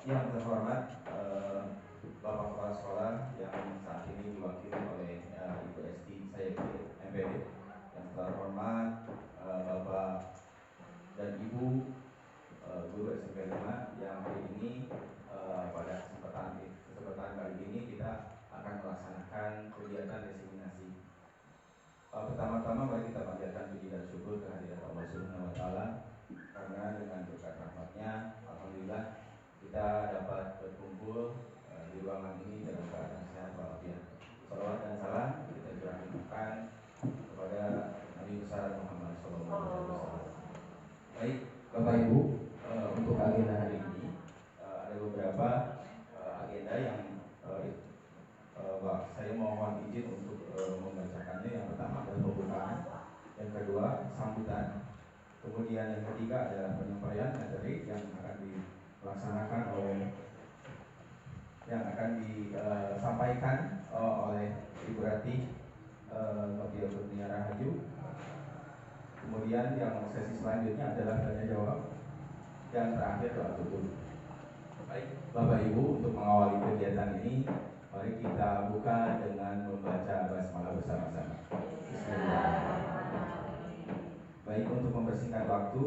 Yang terhormat Bapak Kepala Sekolah yang saat ini diwakili oleh Ibu Esti Sayeti MPD. Yang terhormat Bapak dan Ibu Guru SMP 5 yang hari ini pada kesempatan kali ini kita akan melaksanakan kegiatan diseminasi. Pertama-tama mari kita panjatkan puji dan syukur kehadirat Allah Subhanahu wa taala karena dengan berkat rahmatnya alhamdulillah kita dapat berkumpul di ruangan ini dalam keadaan sehat walafiat. Salawat dan salam kita curahkan kepada Nabi besar Muhammad SAW. Baik, Bapak Ibu, untuk agenda hari ini ada beberapa agenda yang saya mohon izin untuk membacakannya. Yang pertama adalah pembukaan, yang kedua sambutan, kemudian yang ketiga adalah penyampaian materi yang akan dilaksanakan disampaikan oleh Ibu Ratih Nobia Kurnia Rahayu. Kemudian yang sesi selanjutnya adalah tanya jawab, dan terakhir doa tutup. Baik, Bapak Ibu, untuk mengawali kegiatan ini, mari kita buka dengan membaca basmalah bersama-sama. Bismillahirrahmanirrahim. Baik, untuk mempersingkat waktu,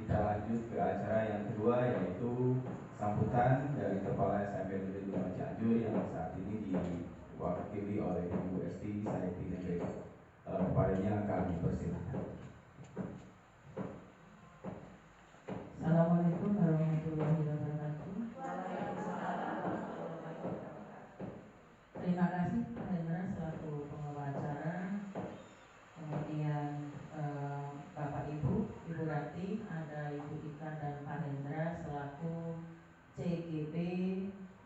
kita lanjut ke acara yang kedua, yaitu sambutan dari Kepala SMP Negeri 5 Cianjur yang saat ini diwakili oleh Ibu Esti Sayeti MPD. Kepadanya kami persilakan. Assalamualaikum warahmatullahi wabarakatuh. Terima kasih Pak Hendra selaku pengelola acara. Kemudian Bapak Ibu Rati, ada Ibu Ika dan Pak Hendra selaku CGB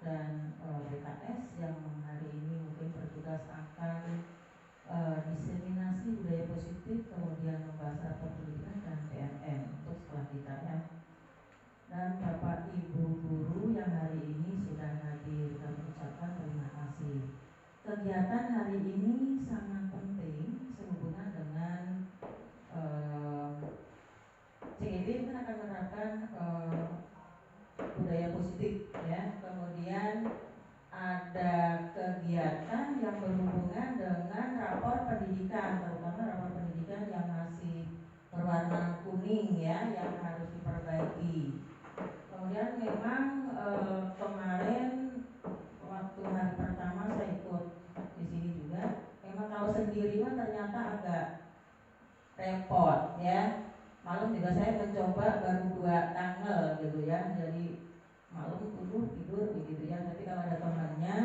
dan BKS yang hari ini mungkin bertugas akan diseminasi budaya positif, kemudian membahas rapor pendidikan dan PNM untuk sekolah kita ya. Dan Bapak Ibu guru yang hari ini sudah hadir, kami ucapkan terima kasih. Kegiatan hari ini sangat penting sehubungan dengan CGB kan akan menerapkan budaya positif ya. Kemudian ada kegiatan yang berhubungan dengan rapor pendidikan, terutama rapor pendidikan yang masih berwarna kuning ya, yang harus diperbaiki. Kemudian memang kemarin waktu hari pertama saya ikut di sini juga, memang kalau sendiri ternyata agak repot ya. Malam juga saya mencoba baru 2 tanggal gitu ya, jadi malam tidur begitu ya. Tapi kalau ada temannya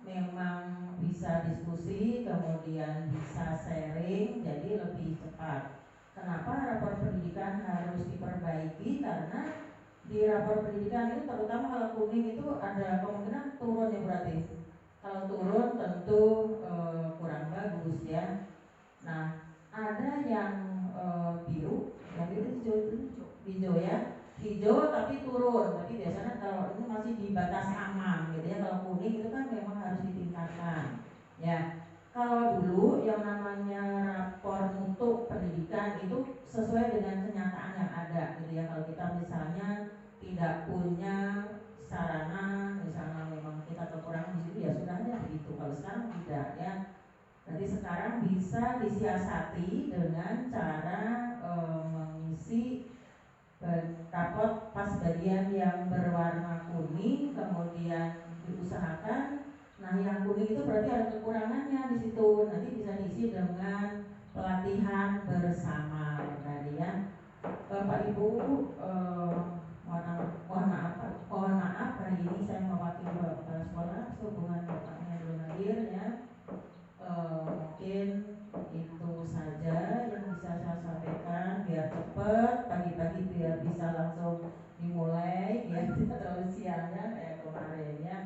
memang bisa diskusi, kemudian bisa sharing, jadi lebih cepat. Kenapa rapor pendidikan harus diperbaiki? Karena di rapor pendidikan itu terutama kalau kuning itu ada kemungkinan turun ya berarti. Kalau turun tentu kurang bagus ya. Nah, ada yang biru, yang itu hijau ya. Hijau tapi turun, tapi biasanya kalau itu masih di batas aman gitu ya. Kalau kuning itu kan memang harus ditingkatkan ya. Kalau dulu yang namanya rapor untuk pendidikan itu sesuai dengan kenyataan yang ada gitu ya. Kalau kita misalnya tidak punya sarana, misalnya memang kita kekurangan di situ ya sudahnya begitu. Kalau sekarang tidak ya. Nanti sekarang bisa disiasati dengan cara mengisi rapot pas bagian yang berwarna kuning, kemudian diusahakan. Nah, yang kuning itu berarti ada kekurangannya di situ. Nanti bisa diisi dengan pelatihan bersama tadi ya. Bapak Ibu, mohon maaf hari ini saya mewakili Bapak Kepala Sekolah sehubungan bapaknya belum hadir ya. Mungkin itu saja yang bisa saya sampaikan biar cepat, pagi-pagi biar bisa langsung dimulai, biar tidak terlalu siang ya kayak kemarin ya.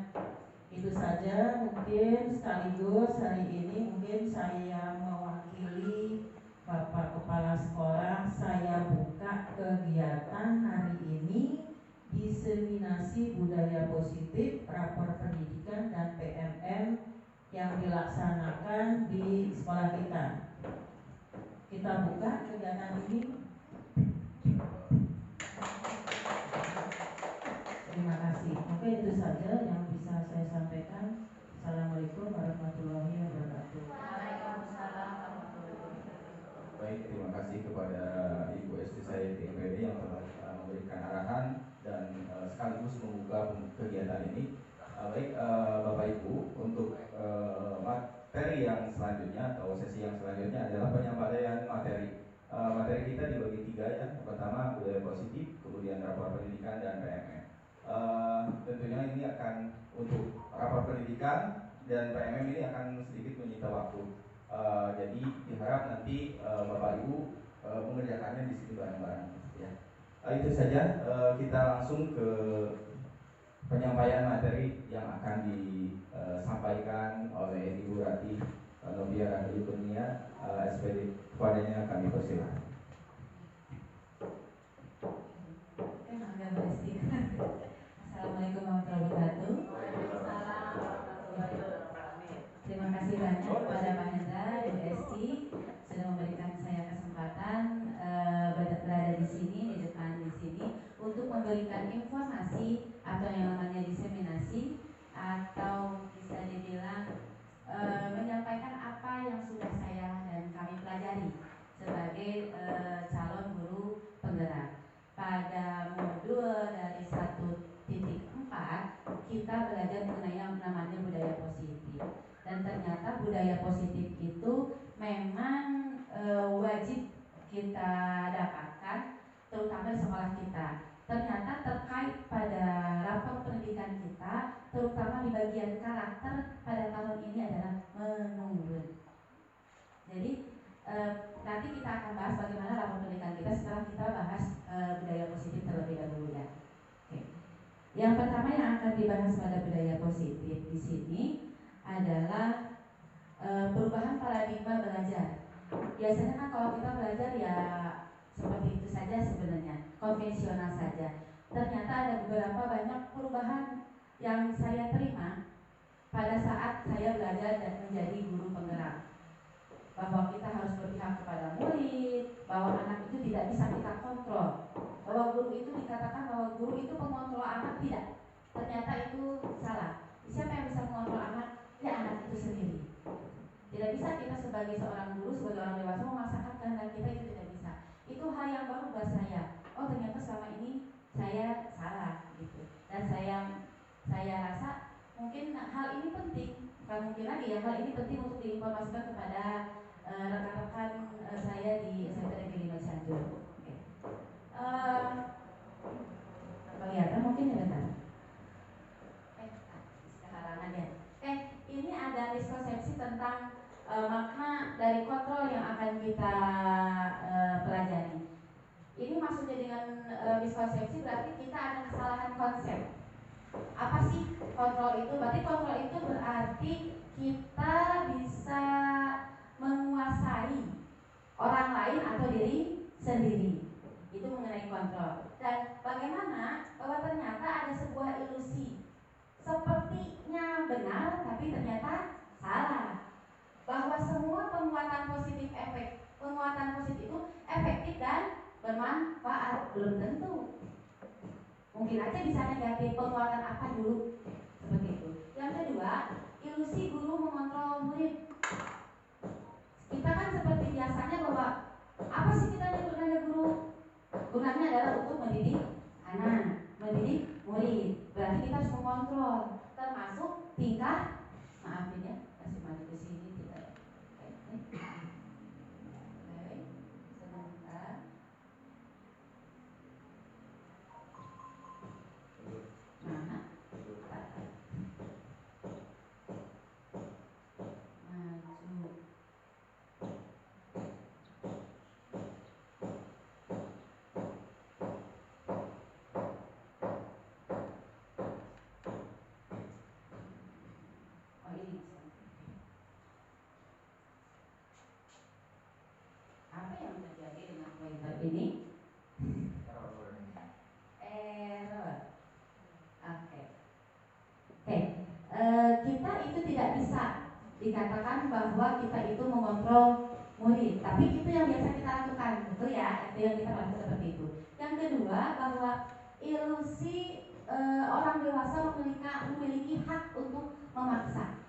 Itu saja mungkin, sekaligus hari ini mungkin saya mewakili Bapak Kepala Sekolah, saya buka kegiatan hari ini diseminasi budaya positif, rapor pendidikan dan PMM yang dilaksanakan di sekolah kita. Kita buka kegiatan ini. Terima kasih. Mungkin itu saja yang bisa saya sampaikan. Assalamualaikum warahmatullahi wabarakatuh. Waalaikumsalam warahmatullahi wabarakatuh. Baik, terima kasih kepada Ibu ST saya di MPD yang telah memberikan arahan dan sekaligus membuka kegiatan ini. Bapak Ibu, untuk materi yang selanjutnya atau sesi yang selanjutnya adalah penyampaian materi. Materi kita dibagi 3 ya. Yang pertama budaya positif, kemudian rapor pendidikan dan PMM. Tentunya ini akan untuk rapor pendidikan dan PMM ini akan sedikit menyita waktu. Jadi diharap nanti Bapak Ibu mengerjakannya di sini bareng-bareng. Ya. Itu saja. Kita langsung ke penyampaian materi yang akan disampaikan oleh Ibu Rati Novia Rahli Kurnia, SPD. Kepadanya kami persilakan. Assalamualaikum warahmatullahi wabarakatuh. Terima kasih banyak kepada Pak Hendra dan Esti sudah memberikan saya kesempatan berada di sini, di depan di sini untuk memberikan informasi atau yang namanya diseminasi atau bisa dibilang menyampaikan apa yang sudah saya dan kami pelajari sebagai calon guru penggerak. Pada modul dari 1.4 kita belajar mengenai yang namanya budaya positif, dan ternyata budaya positif itu memang wajib kita dapatkan terutama di sekolah kita. Ternyata terkait pada rapor pendidikan kita, terutama di bagian karakter pada tahun ini adalah menurun. Jadi nanti kita akan bahas bagaimana rapor pendidikan kita setelah kita bahas budaya positif terlebih dahulu ya. Oke. Yang pertama yang akan dibahas pada budaya positif di sini adalah perubahan paradigma belajar. Biasanya kan kalau kita belajar ya seperti itu saja sebenarnya, konvensional saja. Ternyata ada beberapa banyak perubahan yang saya terima pada saat saya belajar dan menjadi guru penggerak. Bahwa kita harus berpihak kepada murid, bahwa anak itu tidak bisa kita kontrol, bahwa guru itu dikatakan bahwa guru itu pengontrol anak, tidak. Ternyata itu salah. Siapa yang bisa mengontrol anak? Ya anak itu sendiri. Tidak bisa kita sebagai seorang guru, sebagai orang dewasa memaksakan kehendak kita, itu tidak bisa. Itu hal yang baru buat saya. Oh ternyata selama ini saya salah gitu. Dan saya rasa mungkin hal ini penting. Bukan mungkin lagi ya, hal ini penting untuk diinformasikan kepada rekan-rekan saya di SMP Negeri 5 Cianjur. Kelihatan mungkin ya bentar. Sekarang ya. Ini ada miskonsepsi tentang makna dari kontrol yang akan kita pelajari. Ini maksudnya dengan miskonsepsi berarti kita ada kesalahan konsep. Apa sih kontrol itu? Berarti kontrol itu berarti kita bisa menguasai orang lain atau diri sendiri. Itu mengenai kontrol. Dan bagaimana bahwa ternyata ada sebuah ilusi sepertinya benar tapi ternyata salah. Bahwa semua penguatan positif itu efektif dan bermanfaat, belum tentu. Mungkin aja bisa negatif. Penguatan apa dulu? Seperti itu. Yang kedua, ilusi guru mengontrol murid. Kita kan seperti biasanya bahwa apa sih kita nyebutnya guru? Gunanya adalah untuk mendidik anak, mendidik murid. Berarti kita harus mengontrol, termasuk tingkah. Maafin ya, kasih maju ke sini tidak. Oke, sebentar. Mana? Maju. Oh ini. Apa yang terjadi dengan pointer ini? Error. Oke. Kita itu tidak bisa dikatakan bahwa kita itu mengontrol murid, tapi itu yang biasa kita lakukan, betul ya? Itu yang kita lakukan seperti itu. Yang kedua, bahwa ilusi orang dewasa dewasa memiliki hak untuk memaksa.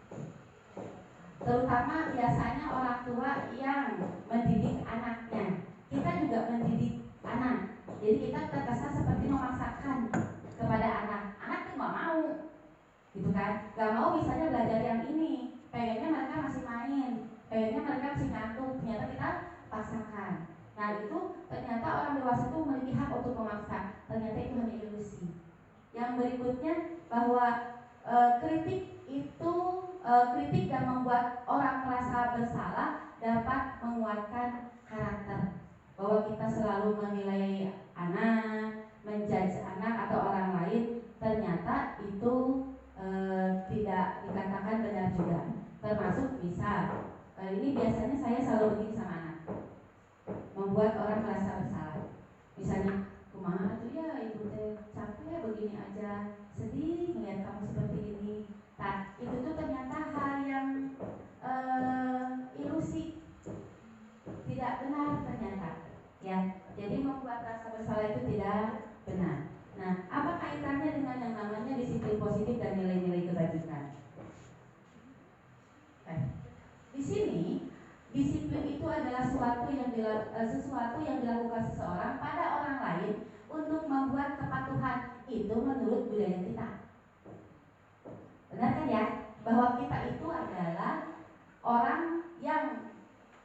Terutama biasanya orang tua yang mendidik anaknya. Kita juga mendidik anak. Jadi kita terkesan seperti memaksakan kepada anak. Anak tuh nggak mau, gitu kan? Nggak mau misalnya belajar yang ini. Pengennya mereka masih main. Pengennya mereka masih ngantuk. Ternyata kita paksakan. Nah itu ternyata orang dewasa itu memiliki hak untuk memaksa. Ternyata itu hanya ilusi. Yang berikutnya bahwa kritik itu kritik dan membuat orang merasa bersalah dapat menguatkan karakter. Bahwa kita selalu menilai anak, menjudge anak atau orang lain, ternyata itu tidak dikatakan benar juga. Termasuk misal ini biasanya saya selalu begini sama anak, membuat orang merasa bersalah. Misalnya, kumaha tuh ya ibu teh capek begini aja, sedih melihat kamu seperti ini. Nah, itu tuh ternyata hal yang ilusi, tidak benar ternyata. Ya, jadi membuat rasa bersalah itu tidak benar. Nah, apa kaitannya dengan yang namanya disiplin positif dan nilai-nilai kebajikan? Di sini disiplin itu adalah sesuatu yang dilakukan seseorang pada orang lain untuk membuat kepatuhan itu menurut budaya kita. Benar kan ya? Bahwa kita itu adalah orang yang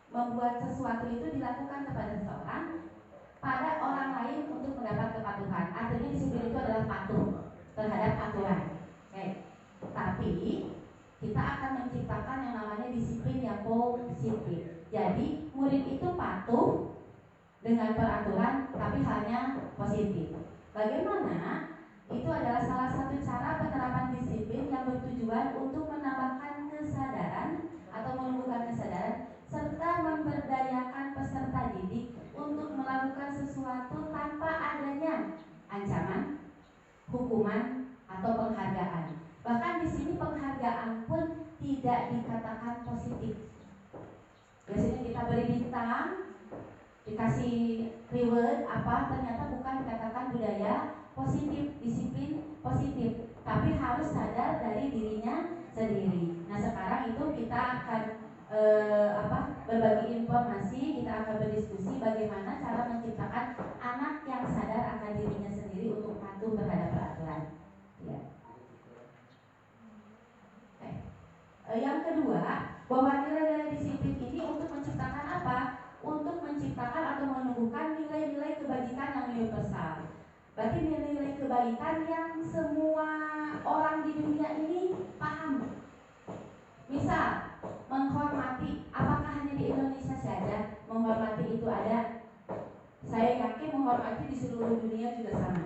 membuat sesuatu itu dilakukan kepada seseorang pada orang lain untuk mendapat kepatuhan. Artinya disiplin itu adalah patuh terhadap aturan. Tapi kita akan menciptakan yang namanya disiplin yang positif. Jadi murid itu patuh dengan peraturan tapi hanya positif. Bagaimana? Itu adalah salah satu cara penerapan disiplin yang bertujuan untuk menambahkan kesadaran atau menumbuhkan kesadaran serta memberdayakan peserta didik untuk melakukan sesuatu tanpa adanya ancaman, hukuman, atau penghargaan. Bahkan di sini penghargaan pun tidak dikatakan positif. Biasanya kita beri bintang, dikasih reward apa, ternyata bukan dikatakan budaya positif, disiplin positif, tapi harus sadar dari dirinya sendiri. Nah sekarang itu kita akan berbagi informasi, kita akan berdiskusi bagaimana cara menciptakan anak yang sadar akan dirinya sendiri untuk patuh terhadap peraturan. Ya. Yang kedua, bahwa nilai-nilai disiplin ini untuk menciptakan apa? Untuk menciptakan atau menumbuhkan nilai-nilai kebajikan yang universal. Berarti nilai-nilai kebaikan yang semua orang di dunia ini paham. Misal, menghormati, apakah hanya di Indonesia saja menghormati itu ada? Saya yakin menghormati di seluruh dunia juga sama.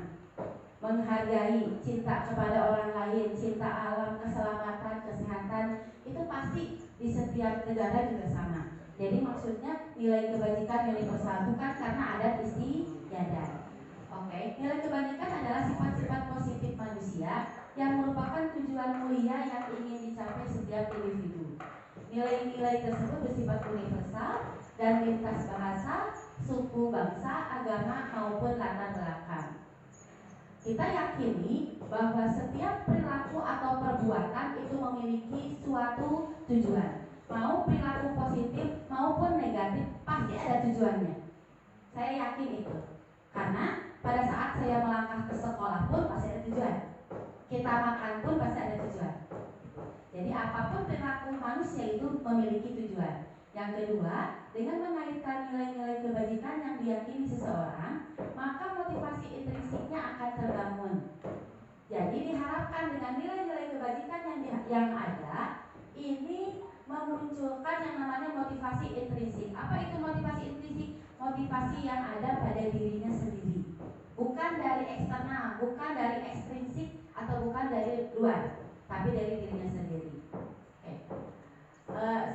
Menghargai, cinta kepada orang lain, cinta alam, keselamatan, kesehatan, itu pasti di setiap negara juga sama. Jadi maksudnya nilai kebajikan universal bukan karena adat istiadat. Oke, nilai kebajikan adalah sifat-sifat positif manusia yang merupakan tujuan mulia yang ingin dicapai setiap individu. Nilai-nilai tersebut bersifat universal dan lintas bahasa, suku, bangsa, agama maupun latar belakang. Kita yakini bahwa setiap perilaku atau perbuatan itu memiliki suatu tujuan. Mau perilaku positif maupun negatif pasti ada tujuannya. Saya yakin itu. Karena pada saat saya melangkah ke sekolah pun pasti ada tujuan. Kita makan pun pasti ada tujuan. Jadi apapun perilaku manusia itu memiliki tujuan. Yang kedua, dengan mengaitkan nilai-nilai kebajikan yang diyakini seseorang, maka motivasi intrinsiknya akan terbangun. Jadi diharapkan dengan nilai-nilai kebajikan yang ada, ini memunculkan yang namanya motivasi intrinsik. Apa itu motivasi intrinsik? Motivasi yang ada pada dirinya sendiri, bukan dari eksternal, bukan dari ekstrinsik atau bukan dari luar, tapi dari dirinya sendiri.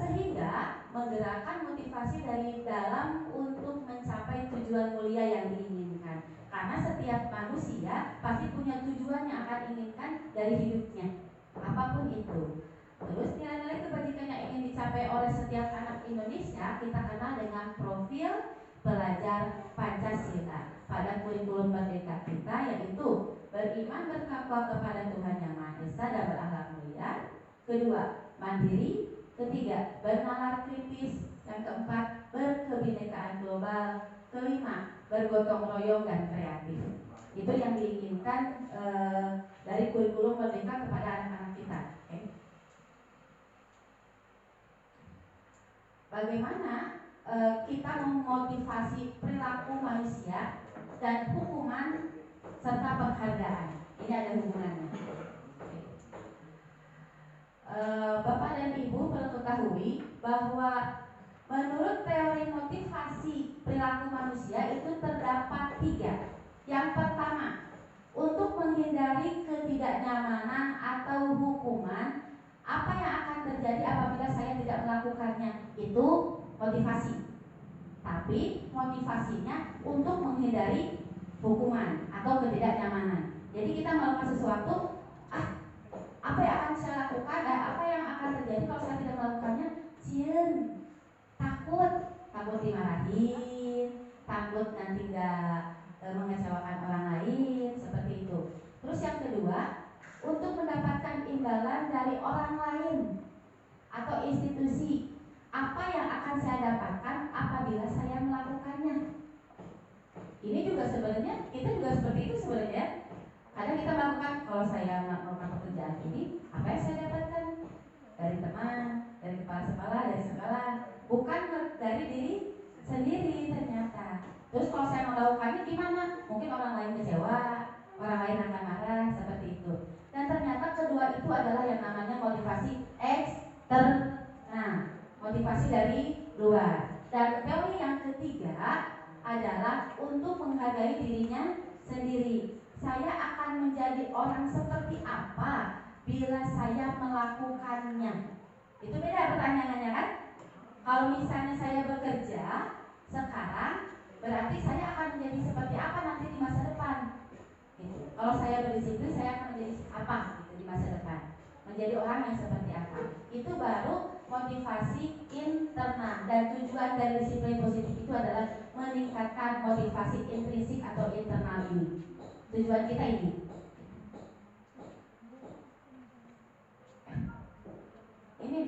Sehingga menggerakkan motivasi dari dalam untuk mencapai tujuan mulia yang diinginkan. Karena setiap manusia pasti punya tujuan yang akan diinginkan dari hidupnya, apapun itu. Terus nilai-nilai kebajikan yang ingin dicapai oleh setiap anak Indonesia kita kenal dengan profil pelajar Pancasila pada kurikulum merdeka kita, yaitu beriman bertakwa kepada Tuhan Yang Maha Esa dan berakhlak mulia. Kedua, mandiri. Ketiga, bernalar kritis. Yang keempat, berkebinekaan global. Kelima, bergotong royong dan kreatif. Itu yang diinginkan dari kurikulum merdeka kepada anak-anak kita. Okay? Bagaimana kita memotivasi perilaku manusia dan hukuman serta penghargaan. Ini ada hubungannya. Bapak dan Ibu perlu ketahui bahwa menurut teori motivasi perilaku manusia itu terdapat 3. Yang pertama, untuk menghindari ketidaknyamanan atau hukuman, apa yang akan terjadi apabila saya tidak melakukannya? Itu motivasi. Tapi motivasinya untuk menghindari hukuman atau ketidaknyamanan. Jadi kita melakukan sesuatu, apa yang akan saya lakukan? Apa yang akan terjadi kalau saya tidak melakukannya? Cien, takut dimarahin, takut nanti nggak mengecewakan orang lain, seperti itu. Terus yang kedua, untuk mendapatkan imbalan dari orang lain atau institusi, apa yang akan saya dapatkan apabila saya melakukannya? Ini juga sebenarnya kita juga seperti itu sebenarnya. Kadang kita melakukan, kalau saya melakukan pekerjaan ini, apa yang saya dapatkan? Dari teman, dari kepala sekolah, bukan dari diri sendiri ternyata. Terus kalau saya melakukannya gimana? Mungkin orang lain kecewa, orang lain akan marah, seperti itu. Dan ternyata kedua itu adalah yang namanya motivasi eksternal, motivasi dari luar. Dan teori yang ketiga adalah untuk menghargai dirinya sendiri. Saya akan menjadi orang seperti apa bila saya melakukannya? Itu beda pertanyaannya kan? Kalau misalnya saya bekerja sekarang, berarti saya akan menjadi seperti apa nanti di masa depan? Gitu. Kalau saya berdisiplin, saya akan menjadi apa gitu di masa depan? Menjadi orang yang seperti apa? Itu baru motivasi internal. Dan tujuan dari disiplin positif itu adalah meningkatkan motivasi intrinsik atau internal ini. Tujuan kita ini. Ini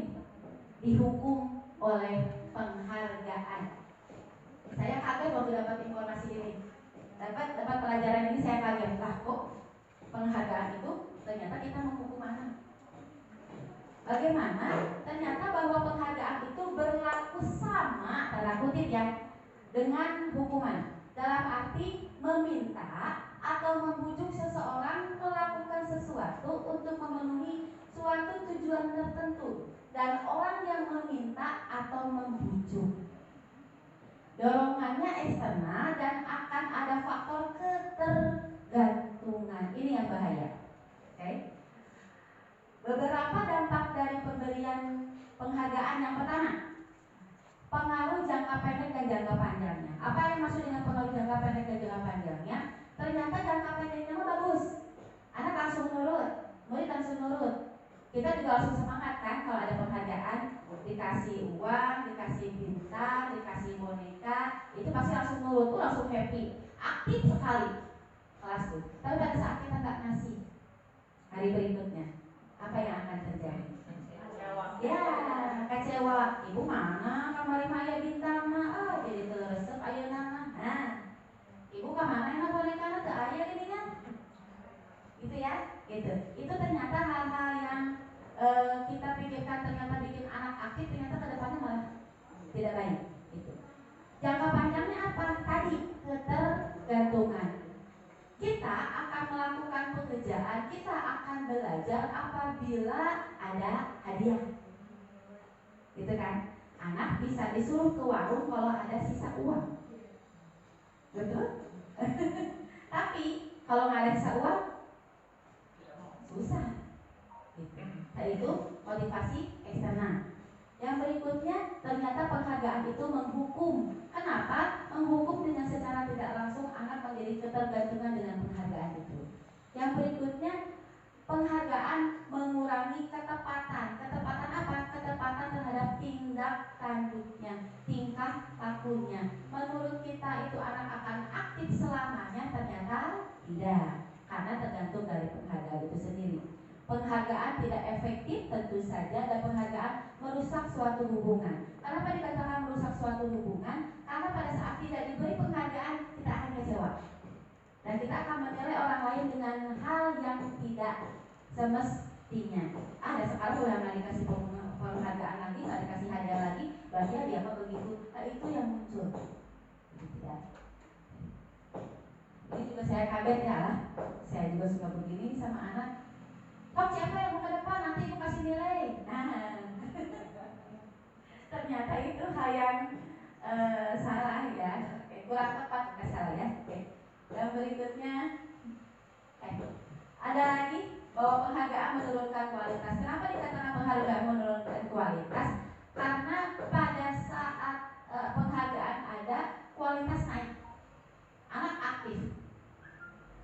dihukum oleh penghargaan. Saya kaget waktu dapat informasi ini. Dapat pelajaran ini saya kaget. Lah kok penghargaan itu ternyata kita menghukum anak. Bagaimana? Ternyata bahwa penghargaan itu berlaku sama, tanda kutip ya, dengan hukuman. Dalam arti meminta atau membujuk seseorang melakukan sesuatu untuk memenuhi suatu tujuan tertentu. Dan orang yang meminta atau membujuk, dorongannya eksternal dan akan ada faktor ketergantungan. Ini yang bahaya. Okay? Beberapa dampak dari pemberian penghargaan. Yang pertama, pengaruh jangka pendek dan jangka panjangnya. Apa yang maksud dengan pengaruh jangka pendek dan jangka panjangnya? Ternyata jangka pendeknya mah bagus. Anak langsung nurut, murid langsung nurut. Kita juga langsung semangat kan kalau ada penghargaan, dikasih uang, dikasih bintang, dikasih boneka, itu pasti langsung nurut, langsung happy, aktif sekali kelas tuh. Tapi pada saat kita nggak ngasih, hari berikutnya apa yang akan terjadi? Ya, kecewa. Ibu mana kamari maya bintang mah? Jadi teresep ayeuna mah. Nah, ibu kamana yang boneka na teu aya gini kan? Gitu ya, gitu. Itu ternyata hal-hal yang kita pikirkan ternyata bikin anak aktif, ternyata kedepannya malah tidak baik. Gitu. Jangka panjangnya apa? Tadi ketergantungan. Kita akan melakukan pekerjaan, kita akan belajar apabila ada hadiah. Gitu kan? Anak bisa disuruh ke warung kalau ada sisa uang. Betul? Tapi kalau nggak ada sisa uang, susah. Gitu. Nah, itu motivasi eksternal. Yang berikutnya, ternyata penghargaan itu menghukum. Kenapa? Menghukum dengan secara tidak langsung anak menjadi ketergantungan dengan penghargaan itu. Yang berikutnya, penghargaan mengurangi ketepatan. Ketepatan apa? Ketepatan terhadap tindak tanduknya, tingkah tingkah lakunya. Menurut kita itu anak akan aktif selamanya, ternyata tidak, karena tergantung dari penghargaan itu sendiri. Penghargaan tidak efektif tentu saja, dan penghargaan merusak suatu hubungan. Kenapa dikatakan merusak suatu hubungan? Karena pada saat tidak diberi penghargaan, kita akan kecewa, dan kita akan menilai orang lain dengan hal yang tidak semestinya. Ada sekarang udah nggak dikasih penghargaan lagi, nggak dikasih hadiah lagi, berarti dia apa begitu? Nah, itu yang muncul. Ya. Ini juga saya kaget ya, saya juga suka begini sama anak. Kok siapa yang mau ke depan? Nanti ibu kasih nilai. Nah, ternyata itu hal yang salah ya, kurang tepat, nggak salah ya. Oke. Yang berikutnya, ada lagi bahwa penghargaan menurunkan kualitas. Kenapa dikatakan penghargaan menurunkan kualitas? Karena pada saat penghargaan ada, kualitas naik, anak aktif,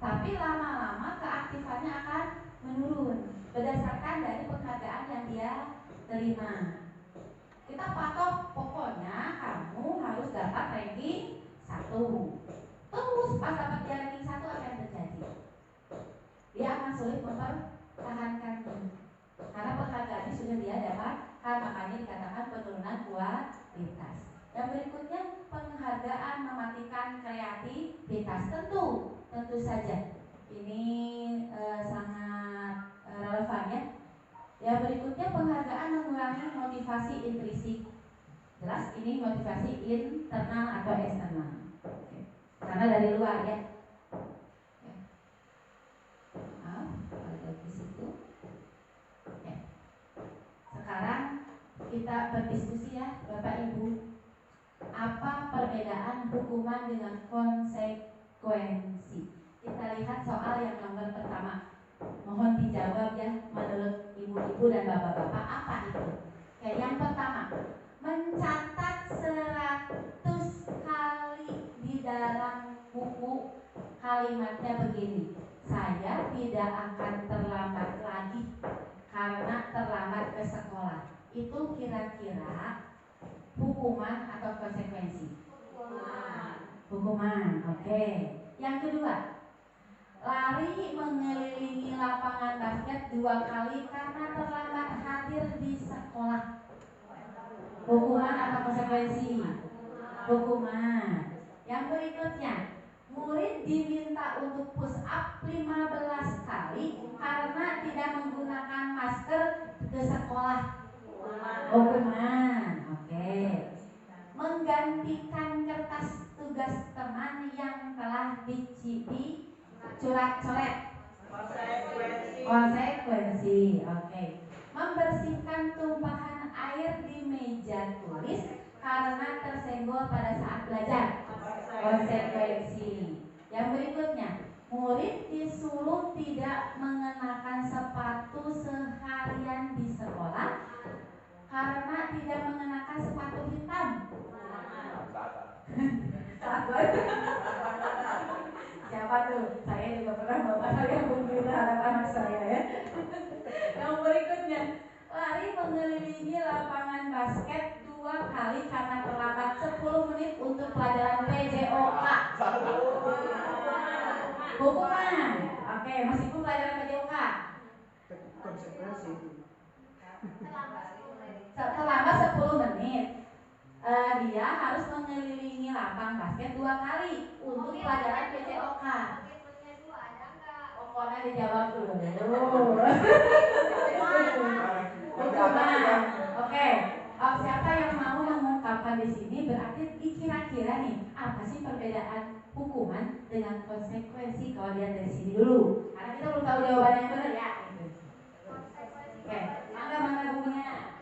tapi lama-lama keaktifannya akan menurun berdasarkan dari penghargaan yang dia terima. Kita patok, pokoknya kamu harus dapat ranking 1. Terus pas dapat dia ranking 1, apa yang terjadi? Dia akan sulit mempertahankannya, karena penghargaannya sudah dia dapatkan, makanya dikatakan penurunan kualitas. Yang berikutnya, penghargaan mematikan kreativitas. Tentu saja ini sangat relevan ya. Yang berikutnya, penghargaan mengurangi motivasi intrinsik. Jelas ini motivasi internal atau eksternal, karena dari luar ya. Maaf, ada di situ. Oke. Sekarang kita berdiskusi ya, Bapak Ibu. Apa perbedaan hukuman dengan konsekuensi? Kita lihat soal yang nomor pertama. Mohon dijawab ya, menurut ibu-ibu dan bapak-bapak, apa itu? Oke, yang pertama, mencatat 100 kali di dalam buku, kalimatnya begini: saya tidak akan terlambat lagi karena terlambat ke sekolah. Itu kira-kira hukuman atau konsekuensi? Hukuman. Oke. Yang kedua, lari mengelilingi lapangan basket 2 kali karena terlambat hadir di sekolah. Hukuman atau konsekuensi? Hukuman. Yang berikutnya, murid diminta untuk push up 15 kali karena tidak menggunakan masker ke sekolah. Hukuman. Oke. Menggantikan kertas tugas teman yang telah dicoret. Konsekuensi. Oke. Membersihkan tumpahan air di meja tulis karena tersenggol pada saat belajar. Konsekuensi. Yang berikutnya, murid disuruh tidak mengenakan sepatu seharian di sekolah karena tidak mengenakan sepatu hitam. Siapa tuh? Saya juga pernah bawa hal yang begitu terhadap anak saya ya. Yang berikutnya, lari mengelilingi lapangan basket 2 kali karena terlambat 10 menit untuk pelajaran PJOK. Hukuman. Oke, meskipun pelajaran PJOK. Konsekuensi itu. Terlambat 10 menit. Dia harus mengelilingi lapang basket 2 kali untuk pelajaran PJOK. Pokoknya dijawab dulu. Hukuman. Oke. Siapa yang mau mengungkapkan di sini? Berarti kira-kira nih, apa sih perbedaan hukuman dengan konsekuensi? Kalau lihat dari sini dulu, karena kita belum tahu jawabannya yang benar ya. Oke. Mana bukunya?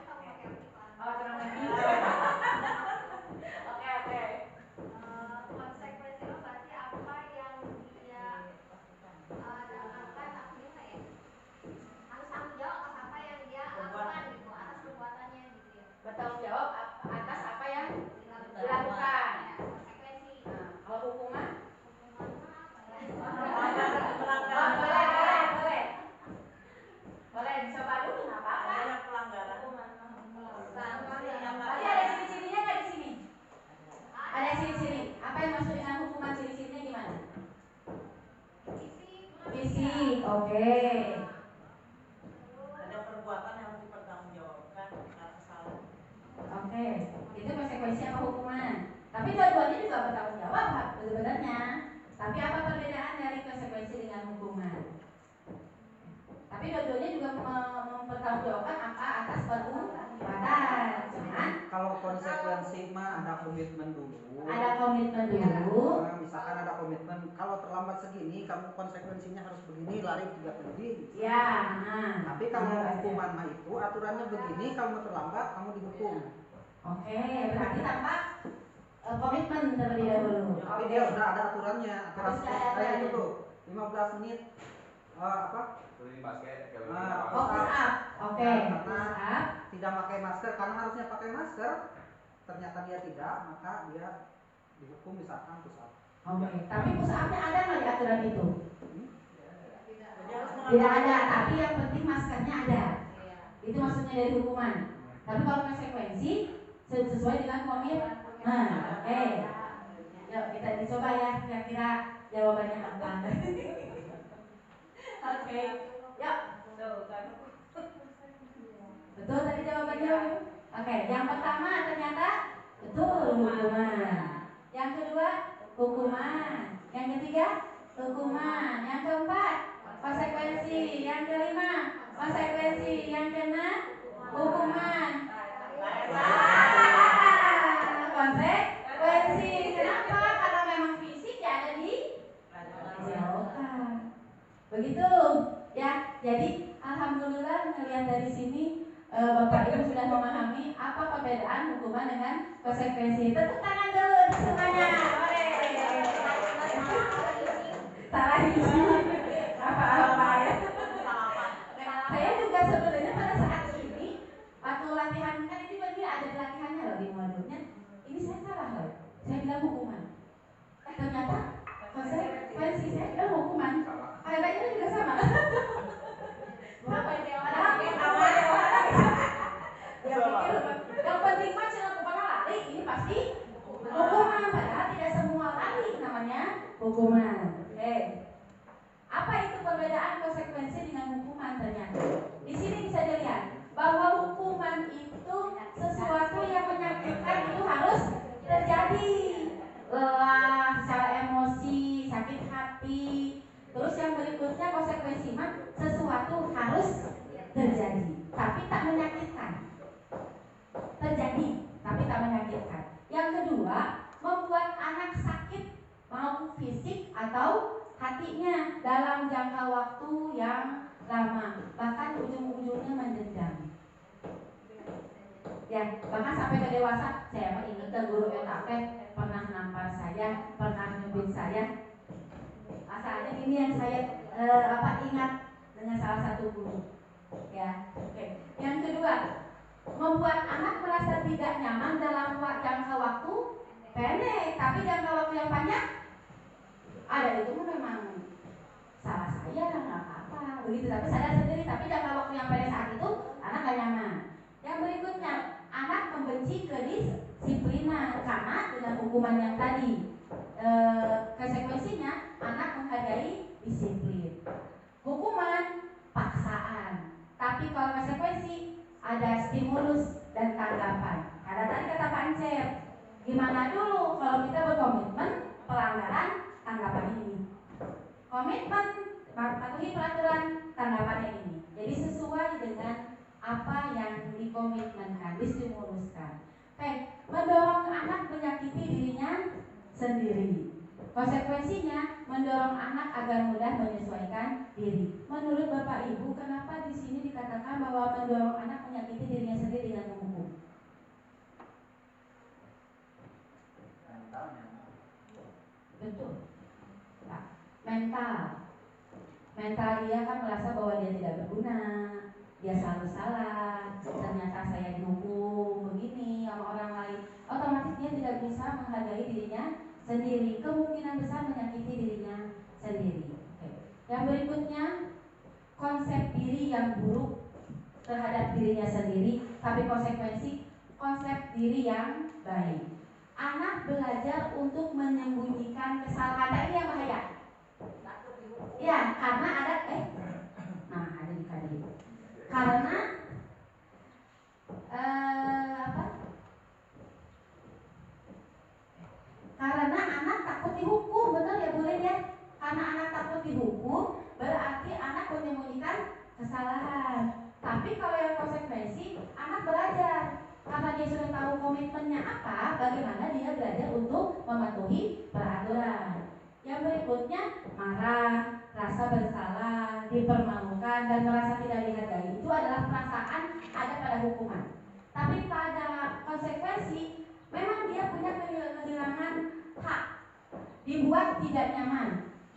Oh, tenang lagi. Oke. Konsekuensi itu berarti apa yang dia dapatkan, gimana ya? Harus tanggung jawab atas apa yang dia lakukan gitu, atas perbuatannya gitu ya. Bertanggung jawab atas apa yang dilakukan. Ya, konsekuensi. Nah, kalau hukuman Oke, itu konsekuensi apa hukuman. Tapi dua-duanya juga bertanggung jawab sebenarnya. Tapi apa perbedaan dari konsekuensi dengan hukuman? Tapi dua-duanya juga mempertanggungjawabkan apa atas perbuatan. Cuman kalau konsekuensi mah ada komitmen dulu. Ada komitmen dulu. Nah, misalkan ada komitmen, kalau terlambat segini, kamu konsekuensinya harus begini, lari 3 kali. Ya. Tapi kalau hukuman mah itu aturannya begini, kamu terlambat, kamu dihukum. Oke, berarti tanpa komitmen terlebih dahulu. Tapi dia sudah ada aturannya. Aturan Sudah ada kayak aturannya. itu tuh, 15 menit. Apa? Beli basket kalau Push up. Oke. Karena Push up. tidak pakai masker, karena harusnya pakai masker, ternyata dia tidak, maka dia dihukum misalkan push up. Oke. Tapi push up-nya ada nggak di aturan itu? Tidak ada. Tapi yang penting maskernya ada. Itu maksudnya dari hukuman. Tapi kalau konsekuensi sesuai dengan komitmen. Oke. Yuk kita dicoba ya kira-kira jawabannya apa. Oke. Yuk. Betul tadi jawabannya. Oke, yang pertama ternyata betul hukuman. Yang kedua hukuman. Yang ketiga hukuman. Yang keempat konsekuensi. Yang kelima konsekuensi. Yang keenam hukuman. Konsekuensi. Kenapa? Karena memang fisik ya ada di jauhkan. Begitu ya. Jadi alhamdulillah melihat dari sini Bapak Ibu sudah memahami apa perbedaan hukuman dengan konsekuensi. Tepuk tangan dulu untuk semuanya. Salah isi. Apa-apa ya. Saya juga sebenarnya pada saat ini waktu latihan kan ini berarti ada latihannya loh di modulnya. Ini saya salah loh. Saya bilang hukuman. Ternyata konsekuensi saya bilang hukuman. Kayaknya juga sama. Apa ini? Yang penting mah jangan kemana lari, ini pasti hukuman. Padahal tidak semua lari namanya hukuman. Oke. Apa itu perbedaan konsekuensi dengan hukuman ternyata? Di sini bisa dilihat bahwa hukuman itu sesuatu yang menyakitkan itu harus terjadi. Lelah, secara emosi, sakit hati. Terus yang berikutnya konsekuensi mah sesuatu harus terjadi, tapi tak menyakitkan. Terjadi, tapi tak menyakitkan. Yang kedua, membuat anak sakit mau fisik atau hatinya dalam jangka waktu yang lama, bahkan ujung-ujungnya mendendam. Ya, bahkan sampai ke dewasa, saya ingat ke guru ETAP pernah nampar saya, pernah nyubit saya. Asalnya ini yang saya ingat dengan salah satu guru. Ya, oke. Yang kedua, membuat anak merasa tidak nyaman dalam jangka waktu pendek, tapi jangka waktu yang panjang ada itu memang salah saya, nggak apa-apa begitu, tapi sadar sendiri, tapi jangka waktu yang pendek saat itu anak gak nyaman. Yang berikutnya, anak membenci kedisiplinan karena dengan hukuman yang tadi konsekuensinya anak menghargai disiplin. Hukuman paksaan, tapi kalau konsekuensi ada stimulus dan tanggapan. Ada tadi kata Pak Encep, gimana dulu kalau kita berkomitmen pelanggaran tanggapan ini. Komitmen patuhi peraturan tanggapannya ini. Jadi sesuai dengan apa yang dikomitmenkan, distimuluskan. Oke, mendorong anak menyakiti dirinya sendiri. Konsekuensinya mendorong anak agar mudah menyesuaikan diri. Menurut Bapak Ibu, kenapa di sini dikatakan bahwa mendorong anak menyakiti dirinya sendiri dengan menghukum? Betul. Nah, mental dia kan merasa bahwa dia tidak berguna, dia selalu salah, ternyata saya dihukum begini sama orang lain, otomatis dia tidak bisa menghargai dirinya sendiri, kemungkinan besar menyakiti dirinya sendiri. Oke. Yang berikutnya, konsep diri yang buruk terhadap dirinya sendiri, tapi konsekuensi konsep diri yang baik. Anak belajar untuk menyembunyikan kesalahan. Ini yang bahaya. Ya, karena ada ada di tadi. Karena kesalahan. Tapi kalau yang konsekuensi, anak belajar karena dia sudah tahu komitmennya apa, bagaimana dia belajar untuk mematuhi peraturan. Yang berikutnya, marah, rasa bersalah, dipermalukan, dan merasa tidak dihargai. Itu adalah perasaan ada pada hukuman. Tapi pada konsekuensi, memang dia punya kehilangan hak, dibuat tidak nyaman,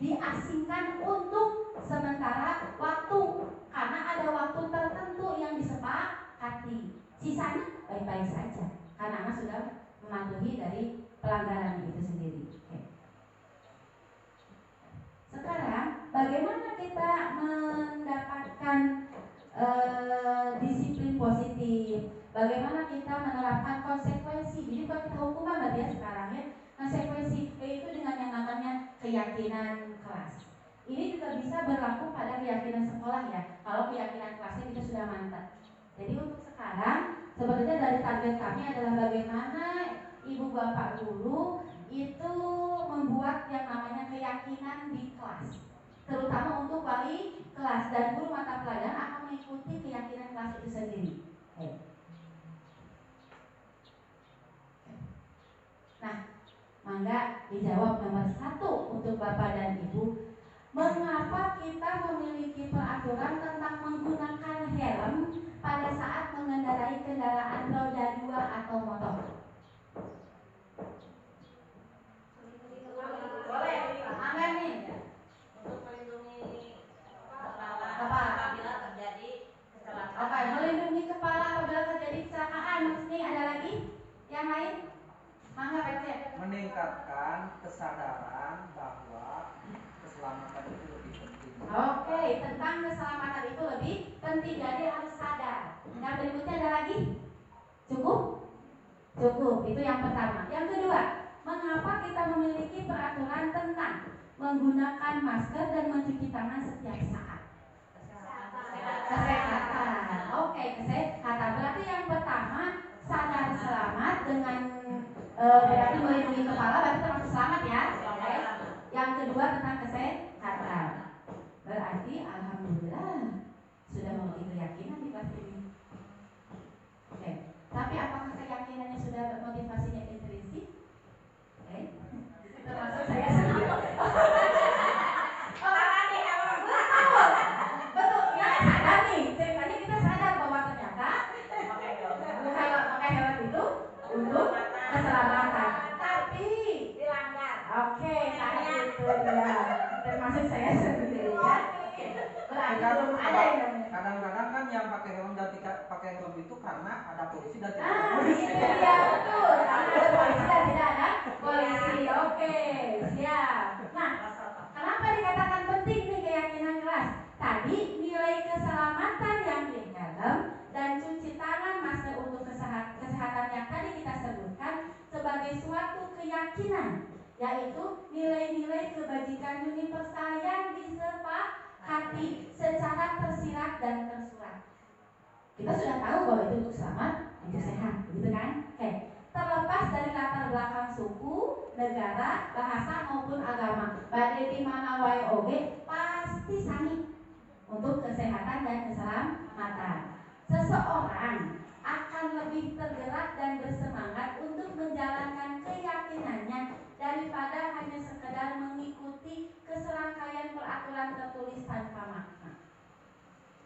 diasingkan untuk sementara waktu, karena ada waktu tertentu yang disepakati. Sisanya baik-baik saja, karena anak sudah mematuhi dari pelanggaran itu sendiri. Oke. Sekarang, bagaimana kita mendapatkan disiplin positif? Bagaimana kita menerapkan konsekuensi? Jadi kalau kita hukuman berarti ya sekarang ya, konsekuensi itu dengan yang namanya keyakinan kelas. Ini juga bisa berlaku pada keyakinan sekolah ya. Kalau keyakinan kelasnya kita sudah mantap. Jadi untuk sekarang sebenarnya dari target kami adalah bagaimana ibu bapak guru itu membuat yang namanya keyakinan di kelas, terutama untuk wali kelas dan guru mata pelajaran akan mengikuti keyakinan kelas itu sendiri. Nah, mangga dijawab nomor 1 untuk bapak dan ibu. Mengapa kita memiliki peraturan tentang menggunakan helm pada saat mengendarai kendaraan roda 2 atau motor? Boleh, mangga nih. Untuk melindungi kepala Kepala. apabila terjadi kecelakaan. Oke, melindungi kepala apabila terjadi kecelakaan. Maksudnya ada lagi yang lain? Mangga PT. Meningkatkan kesadaran bahwa keselamatan itu lebih penting. Oke, tentang keselamatan itu lebih penting, jadi harus sadar. Yang berikutnya ada lagi? Cukup? Cukup, itu yang pertama. Yang kedua, mengapa kita memiliki peraturan tentang menggunakan masker dan mencuci tangan setiap saat? Kesehatan. Oke, kesehatan. Berarti yang pertama sadar selamat dengan berarti melindungi kepala, berarti termasuk selamat ya. Oke. Yang kedua tentang kesehatan. Berarti alhamdulillah sudah memiliki keyakinan di kelas ini. Oke. Tapi apakah keyakinannya sudah motivasinya intrinsik? Oke. Termasuk saya sendiri. Betul, ya sadar nih. Ceritanya kita sadar bahwa ternyata pakai helm itu untuk keselamatan. Tapi Dilanggar. oke, saya itu ya. Termasuk saya sendiri ya. Berarti belum ada yang namanya. Kadang-kadang kan yang pakai helm dan tidak pakai helm itu karena ada polisi dan tidak ada Ah, polisi. itu dia betul. Karena ada polisi dan tidak ada polisi. Oke, siap. Nah, kenapa dikatakan penting nih keyakinan kelas? Tadi nilai keselamatan yang di helm dan cuci tangan, masker untuk kesehatan yang tadi kita sebutkan sebagai suatu keyakinan, yaitu nilai-nilai kebajikan universal yang disepakati secara tersirat dan tersurat. Kita sudah tahu bahwa itu untuk selamat, untuk sehat, begitu kan? Oke. Terlepas dari latar belakang suku, negara, bahasa maupun agama, badai di mana wae oge pasti sami untuk kesehatan dan keselamatan. Seseorang akan lebih tergerak dan bersemangat untuk menjalankan keyakinannya daripada hanya sekedar mengikuti keserangkaian peraturan tertulis tanpa makna.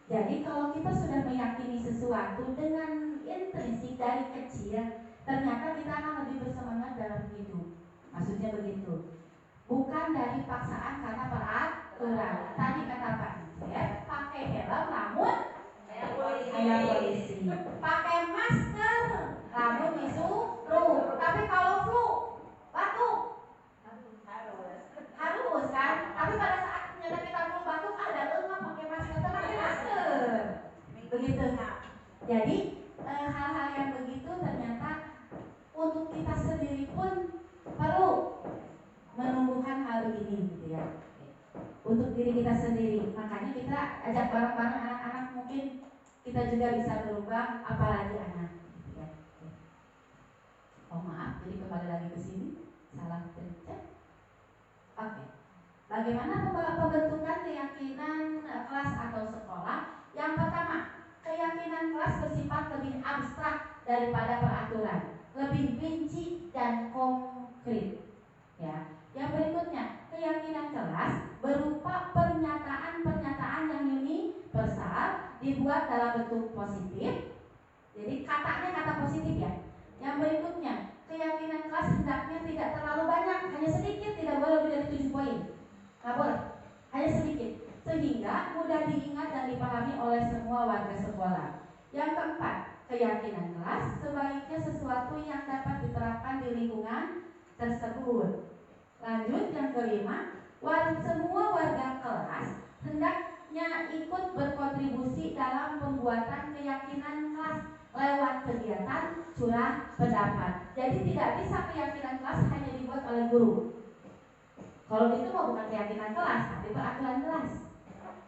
Jadi kalau kita sudah meyakini sesuatu dengan intrinsik dari kecil, ternyata kita akan lebih bersemangat dalam hidup. Maksudnya begitu. Bukan dari paksaan karena peraturan. Tadi kata Pak Ijek, pakai helm namun hanya polisi. Pakai masker namun disuruh. Tapi kalau flu, batuk harus kan. Tapi pada saat ternyata kita flu batuk ada enggak pakai masker, pakai masker. Begitu. Jadi hal-hal yang begitu ternyata untuk kita sendiri pun perlu menumbuhkan hal begini gitu ya. Untuk diri kita sendiri. Makanya kita ajak bareng-bareng anak-anak, mungkin kita juga bisa berubah, apalagi anak gitu ya. Oh maaf, jadi kembali lagi ke sini. Salah pencet. Oke. Bagaimana pembentukan keyakinan kelas atau sekolah yang bersifat lebih abstrak daripada peraturan, lebih rinci dan konkret. Ya. Yang berikutnya, keyakinan kelas berupa pernyataan-pernyataan yang universal dibuat dalam bentuk positif. Jadi katanya kata positif ya. Yang berikutnya, keyakinan kelas hendaknya tidak terlalu banyak, hanya sedikit, tidak boleh lebih dari 7 poin. Nggak boleh, hanya sedikit, sehingga mudah diingat dan dipahami oleh semua warga sekolah. Yang keempat, keyakinan kelas sebaiknya sesuatu yang dapat diterapkan di lingkungan tersebut. Lanjut, yang kelima, semua warga kelas hendaknya ikut berkontribusi dalam pembuatan keyakinan kelas lewat kegiatan curah pendapat. Jadi tidak bisa keyakinan kelas hanya dibuat oleh guru. Kalau itu mau bukan keyakinan kelas, tapi peraturan kelas.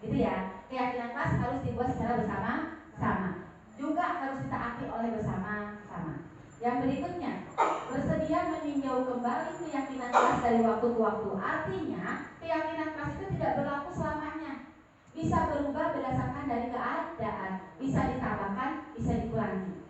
Gitu ya. Keyakinan kelas harus dibuat secara bersama-sama. Juga harus ditaati oleh bersama-sama. Yang berikutnya, bersedia meninjau kembali keyakinan kelas dari waktu ke waktu. Artinya, keyakinan kelas itu tidak berlaku selamanya. Bisa berubah berdasarkan dari keadaan, bisa ditambahkan, bisa dikurangi.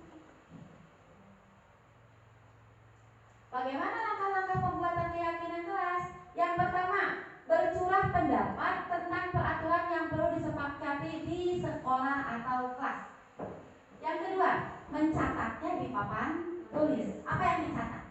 Bagaimana langkah-langkah pembuatan keyakinan kelas? Yang pertama, bercurah pendapat tentang peraturan yang perlu disepakati di sekolah atau kelas. Yang kedua, mencatatnya di papan tulis. Apa yang dicatat?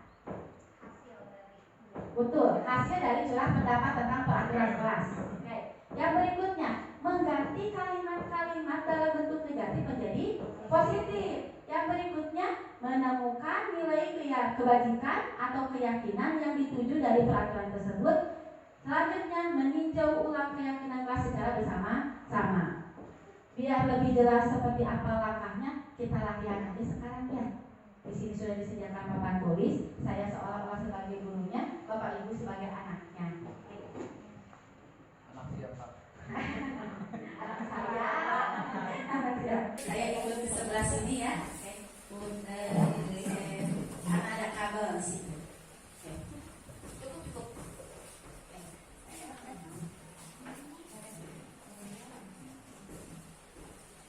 Betul, hasil dari curah pendapat tentang peraturan kelas. Oke. Yang berikutnya, mengganti kalimat-kalimat dalam bentuk negatif menjadi positif. Yang berikutnya, menemukan nilai kebajikan atau keyakinan yang dituju dari peraturan tersebut. Selanjutnya, meninjau ulang keyakinan kelas secara bersama-sama. Biar lebih jelas seperti apa langkahnya, kita latihan aja sekarang ya. Di sini sudah disediakan papan tulis, saya seolah-olah sebagai gurunya, Bapak Ibu sebagai anaknya. Anak siapa? Anak saya. Saya ikut ke sebelah sini ya. Karena ada kabel di sini. Cukup.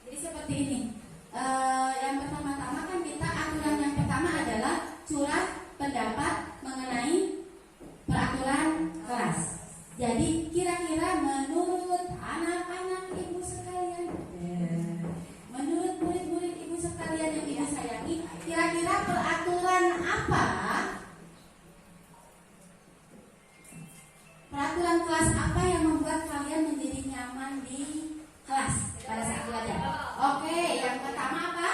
Jadi seperti ini. Yang pertama-tama kan kita aturan yang pertama adalah curah pendapat mengenai peraturan kelas. Jadi kira-kira menurut anak-anak ibu sekalian, menurut murid-murid ibu sekalian yang ibu sayangi, kira-kira peraturan apa? Peraturan kelas apa yang membuat kalian menjadi nyaman di kelas pada saat belajar? Oke, yang pertama apa?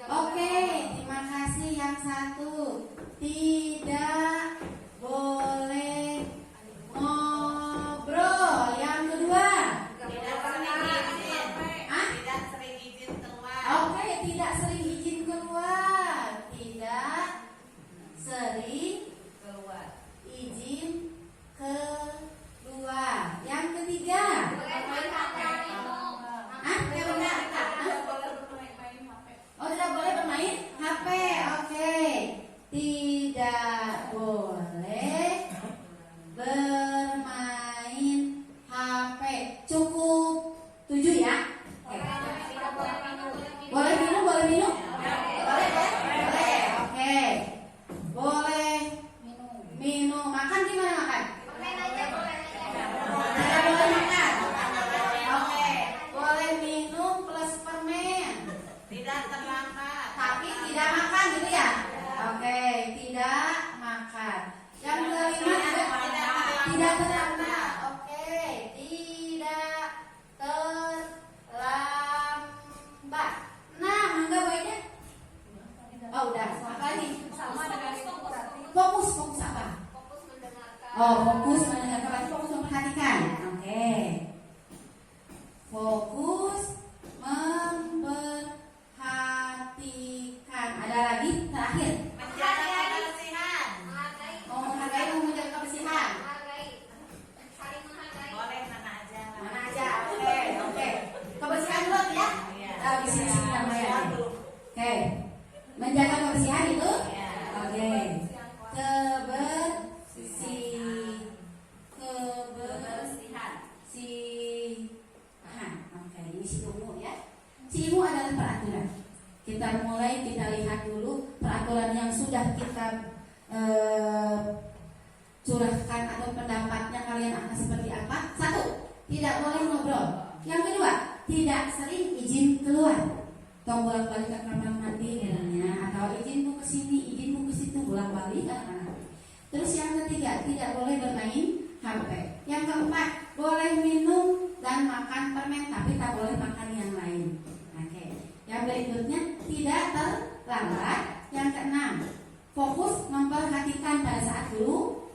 Oke, terima kasih. Yang satu, tidak boleh ngobrol. Yang kedua, Tidak sering izin keluar. oke, tidak sering izin keluar. Tidak sering Keluar. izin keluar. Yang ketiga, yang benar. Oh, tidak boleh bermain HP. Oke. Tidak boleh bermain HP. Cukup 7 ya. Oke. Boleh minum? Boleh. Oke. Boleh minum. Makan gimana makan? Tidak boleh makan. Oke. Boleh minum plus permen. Tidak terlambat. Tapi tidak makan gitu ya? Oke, tidak makan. Yang kelima tidak terlambat. Oke, tidak terlambat. Nah, mangga baiknya. Oh, udah. Apa lagi? Fokus apa? Oh, fokus mendengarkan. Fokus memperhatikan. Oke. Fokus memperhatikan. Ada lagi terakhir. Menjaga kebersihan. Mau menghargai, mau menjaga kebersihan. Boleh mana aja. Mana aja. Oke. Kebersihan dulu ya. Di sini namanya. Oke. Menjaga kebersihan itu. Oke. Kebersihan. Oke, ini si umum ya. Si umum adalah peraturan. Kita lihat dulu peraturan yang sudah kita curahkan atau pendapatnya kalian akan seperti apa. 1, tidak boleh ngobrol. Yang kedua, tidak sering izin keluar. Tong bolak-balik ke kamar mandi katanya, atau izin bu ke sini, izin bu ke situ, bolak-balik kan. Terus yang ketiga, tidak boleh bermain HP. Yang keempat, boleh minum dan makan permen, tapi tak boleh makan yang lain. Oke. Yang berikutnya, tidak terlambat. Yang keenam, fokus memperhatikan pada saat guru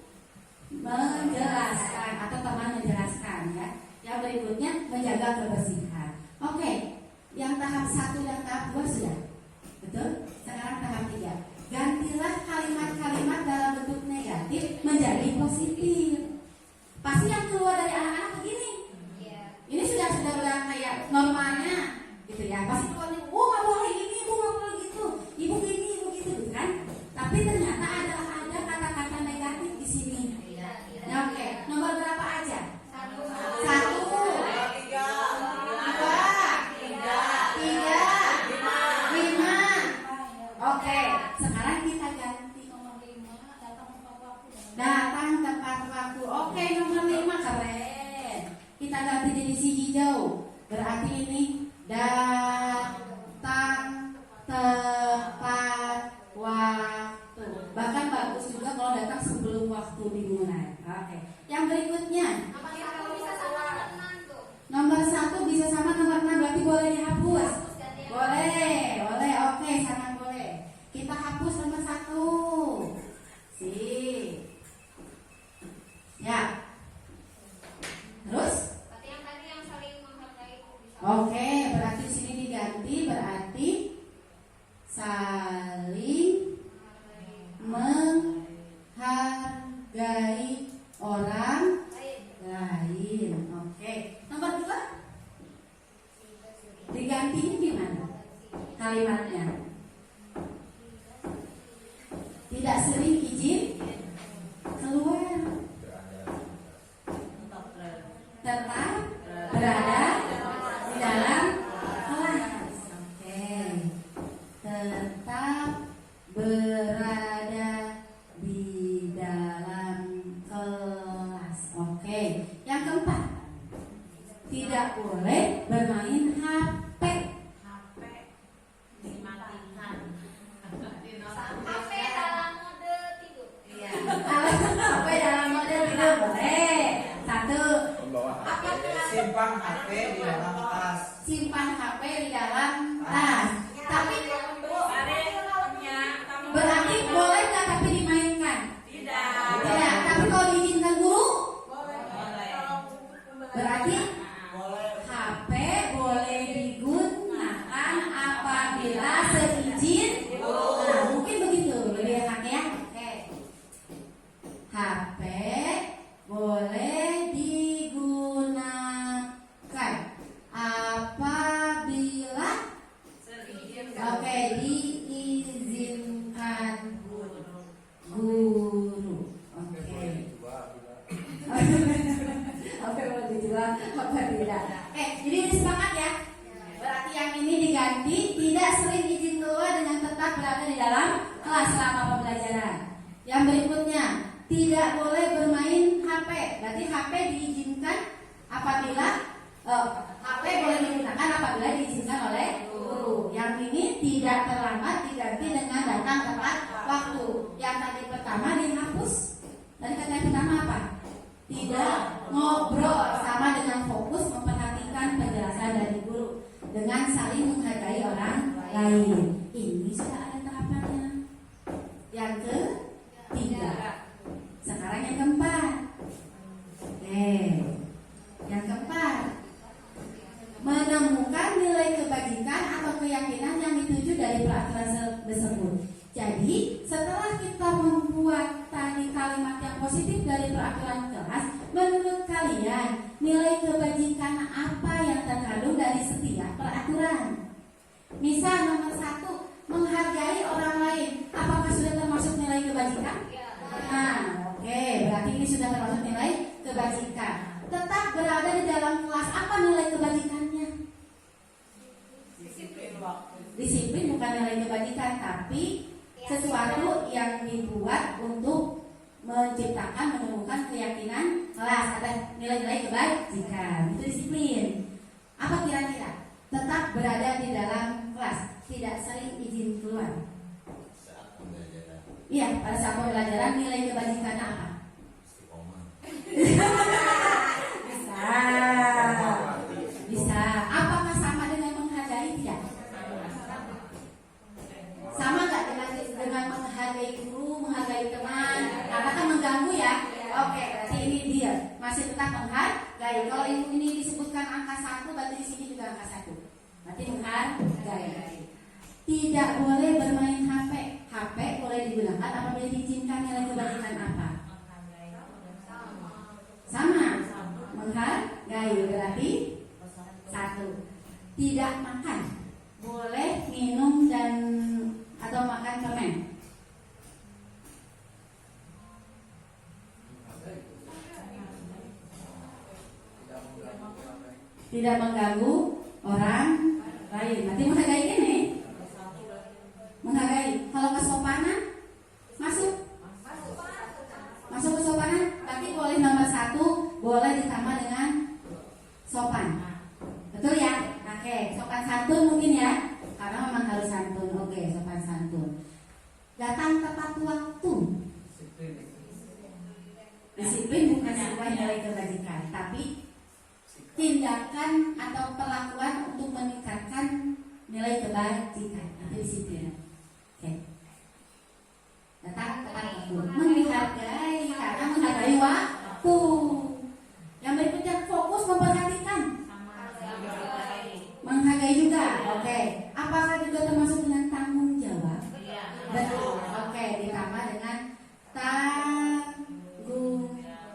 menjelaskan atau teman menjelaskan ya. Yang berikutnya, menjaga kebersihan. Oke. Yang tahap 1 dan tahap 2 sudah. Betul? Sekarang tahap 3. Gantilah kalimat-kalimat dalam bentuk negatif menjadi positif. Pasti yang keluar dari anak-anak begini. Ini sudah kayak normalnya gitu ya. Pasti keluarnya, nggak boleh ini, nggak boleh gitu, ibu gini, ibu gitu, kan? Tapi ternyata ada kata-kata negatif di sini. Ya, oke. Nomor berapa aja? 1, 5. Oke, sekarang kita ganti nomor 5. Datang tepat waktu. Oke, nomor 5 keren. Kita ganti jadi si hijau. Berarti ini datang tepat waktu. Bahkan bagus juga kalau datang sebelum waktu dimulai. Oke. Yang berikutnya. Nomor 1 bisa sama nomor 6, berarti boleh dihapus. Boleh. Oke, sangat boleh. Kita hapus nomor 1. Sip. Ya. Terus? Oke, berarti sini diganti, berarti saling menghargai orang lain. Oke. Nomor 2? Digantinya gimana? Kalimatnya. Tidak sering izin keluar. Tetap berada di dalam kelas. Oke. Tetap berada di dalam kelas. Oke. Yang keempat, tidak boleh bermain HP. Dimatikan. HP dalam mode tidur. Iya. HP dalam mode tidak boleh. 1, Membawa HP. Simpan HP di dalam tas. simpan HP di dalam tas. Tapi berarti boleh nggak tapi dimainkan? Tidak. Tidak. Tapi kalau diizinkan guru, Boleh. berarti Boleh. HP boleh digunakan apabila seizin. Nah, mungkin begitu, lebih enak ya. Oke. HP boleh digunakan apabila oke diizinkan guru. Oke. Oke, mau dijual apa tidak? Jadi udah sepakat ya? Berarti yang ini diganti, tidak sering izin keluar dengan tetap berada di dalam kelas selama pembelajaran. Yang berikutnya, tidak boleh bermain HP. Berarti HP diizinkan apabila HP boleh digunakan apabila diizinkan oleh guru. Yang ini tidak terlambat diganti dengan datang tepat waktu. Yang tadi pertama dihapus. Tadi kata yang pertama apa? Tidak ngobrol, sama dengan fokus memperhatikan penjelasan dari guru dengan saling menghargai orang lain. Ini sudah ada tahapannya. Yang ketiga. Sekarang yang keempat. Yang keempat, menemukan nilai kebajikan atau keyakinan yang dituju dari peraturan tersebut. Jadi setelah kita membuat tadi kalimat yang positif dari peraturan kelas, menurut kalian nilai kebajikan apa yang terkandung dari setiap peraturan? Misal nomor 1, menghargai orang lain. Apakah sudah termasuk nilai kebajikan? Nah, oke, berarti ini sudah termasuk nilai kebajikan. Tetap berada di dalam kelas, apa nilai kebajikannya? Disiplin bukan nilai kebajikan, tapi sesuatu yang dibuat untuk menciptakan, menemukan keyakinan kelas, ada nilai-nilai kebajikan. Itu disiplin. Apa kira-kira? Tetap berada di dalam kelas, tidak sering izin keluar. Saat pembelajaran. Iya, pada saat pembelajaran nilai kebajikan apa? Istiqomah. Bisa. Apakah sama dengan menghargai? Tidak. Sama nggak dengan menghargai guru, menghargai teman? Karena kan mengganggu ya. Oke, berarti ini dia masih tentang menghargai. Kalau ini disebutkan angka 1, berarti di sini juga angka 1. Berarti menghargai. Tidak boleh bermain HP. HP boleh digunakan apabila diizinkan. Nilai kebajikan apa? Sama. Menghargai berarti 1. Tidak makan. Boleh minum dan atau makan permen. Tidak mengganggu orang lain. Berarti menghargai ini. Menghargai. Kalau kesopanan masuk kesopanan. Berarti boleh nomor 1, boleh ditambah dengan sopan. Betul ya? Oke, sopan santun mungkin ya. Karena memang harus santun. Oke, sopan santun. Datang tepat waktu. Disiplin bukan sebuah nilai kebajikan, tapi tindakan atau perlakuan untuk meningkatkan nilai kebajikan. Itu disiplin. Oke. Datang tepat waktu. Menghargai, karena menghargai waktu. Yang berikutnya fokus memperhatikan. Menghargai juga. Oke. Apakah juga termasuk dengan tanggung jawab? Betul. Oke, ditambah dengan tanggung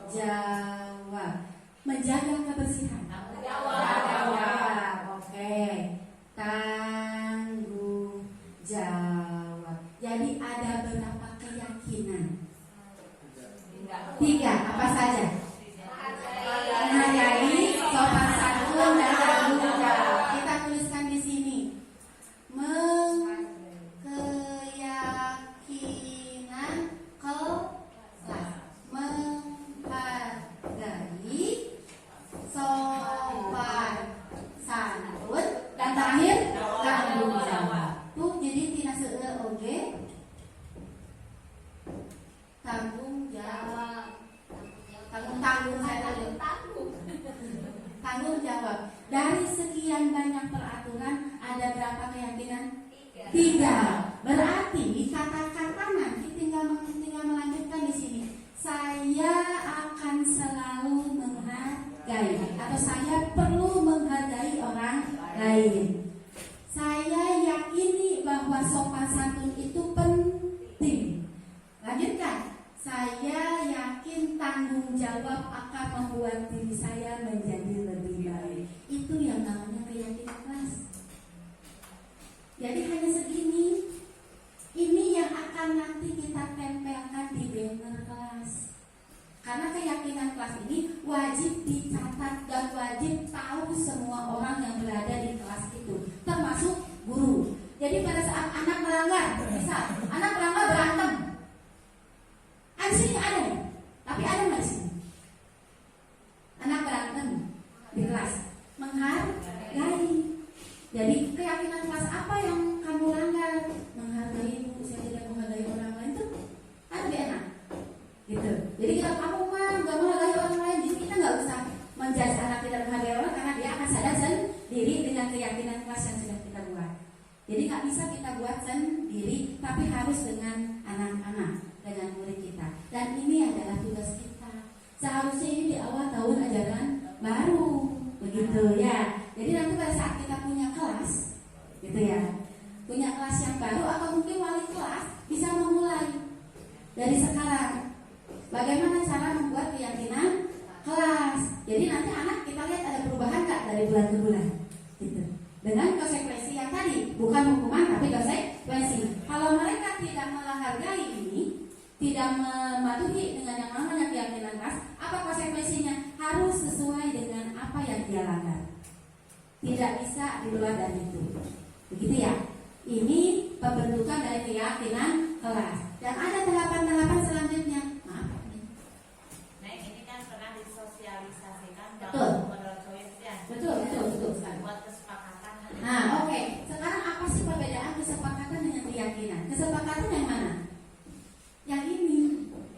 jawab. Menjaga kebersihan. Tanggung jawab. Oke. Tanggung jawab. Jadi ada berapa keyakinan? 3. Apa saja? Menghargai, sopan santun, dan tanggung jawab. Kita tuliskan di sini. Keyakinan kelas. Menghargai, sopan santun, dan terakhir tanggung jawab. Tuh jadi tidak oke. Tanggung jawab. Tanggung jawab. Dari sekian banyak peraturan ada berapa keyakinan? 3. Berarti kata-kata nanti tinggal melanjutkan di sini. Saya akan selalu menghargai atau saya perlu menghargai orang lain. Saya yakini bahwa sopan santun itu penting. Lanjutkan. Saya yakin tanggung jawab akan membuat diri saya menjadi lebih baik. Itu yang namanya keyakinan kelas. Jadi hanya segini. Ini yang akan nanti kita tempelkan di banner kelas. Karena keyakinan kelas ini wajib dicatat dan wajib tahu semua orang yang berada di kelas itu, termasuk guru. Jadi pada saat anak melanggar, misal anak melanggar berantem, di sini ada nih, tapi ada nggak di sini? Anak berantem di kelas, menghargai. Jadi keyakinan kelas apa yang kamu langgar? Menghargai ibu, saya tidak menghargai orang lain tuh kan lebih enak, gitu. Jadi kalau kamu mah nggak menghargai orang lain, jadi kita nggak usah menjudge anak tidak menghargai orang karena dia akan sadar sendiri dengan keyakinan kelas yang sudah kita buat. Jadi nggak bisa kita buat sendiri, tapi harus dengan anak-anak, dengan murid kita. Dan ini adalah tugas kita. Seharusnya ini di awal tahun ajaran baru, begitu ya. Jadi nanti pada saat kita punya kelas, gitu ya, punya kelas yang baru atau mungkin wali kelas bisa memulai dari sekarang. Bagaimana cara membuat keyakinan kelas? Jadi nanti anak kita lihat ada perubahan nggak dari bulan ke bulan, gitu. Dengan konsekuensi yang tadi, bukan hukuman tapi konsekuensi. Kalau mereka tidak menghargai ini, tidak mematuhi dengan yang namanya keyakinan kelas, apa konsekuensinya? Harus sesuai dengan apa yang dia langgar. Tidak bisa di luar dari itu. Begitu ya. keyakinan kelas. Dan ada tahapan-tahapan selanjutnya. Maaf. Nah, ini kan pernah disosialisasikan Betul. menurut ya. Betul sekali. Buat kesepakatan. Nah, oke. Sekarang apa sih perbedaan kesepakatan dengan keyakinan? Kesepakatan yang mana? Yang ini.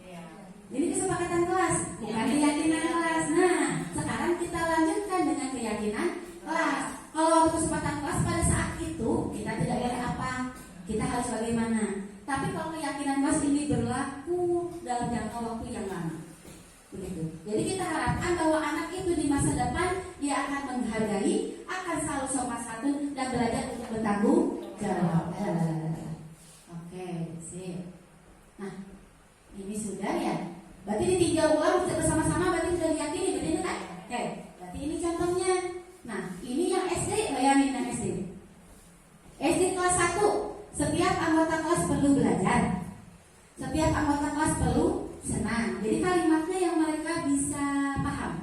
Iya. Ini kesepakatan kelas, bukan keyakinan kelas. Nah, sekarang kita lanjutkan dengan keyakinan kelas. Kalau waktu kesempatan kelas pada saat itu kita tidak boleh apa, kita harus bagaimana. Tapi kalau keyakinan kelas ini berlaku dalam jangka waktu yang lama, begitu. Jadi kita harapkan bahwa anak itu di masa depan dia akan menghargai, akan selalu sopan santun dan belajar untuk bertanggung jawab. Oke, sip. Nah, ini sudah ya. Berarti ini 3 ulang bersama-sama berarti sudah diyakini, betul kan? Oke, berarti ini contohnya. Nah, ini yang SD, bayangin yang SD. SD kelas 1, setiap anggota kelas perlu belajar. Setiap anggota kelas perlu senang. Jadi kalimatnya yang mereka bisa paham.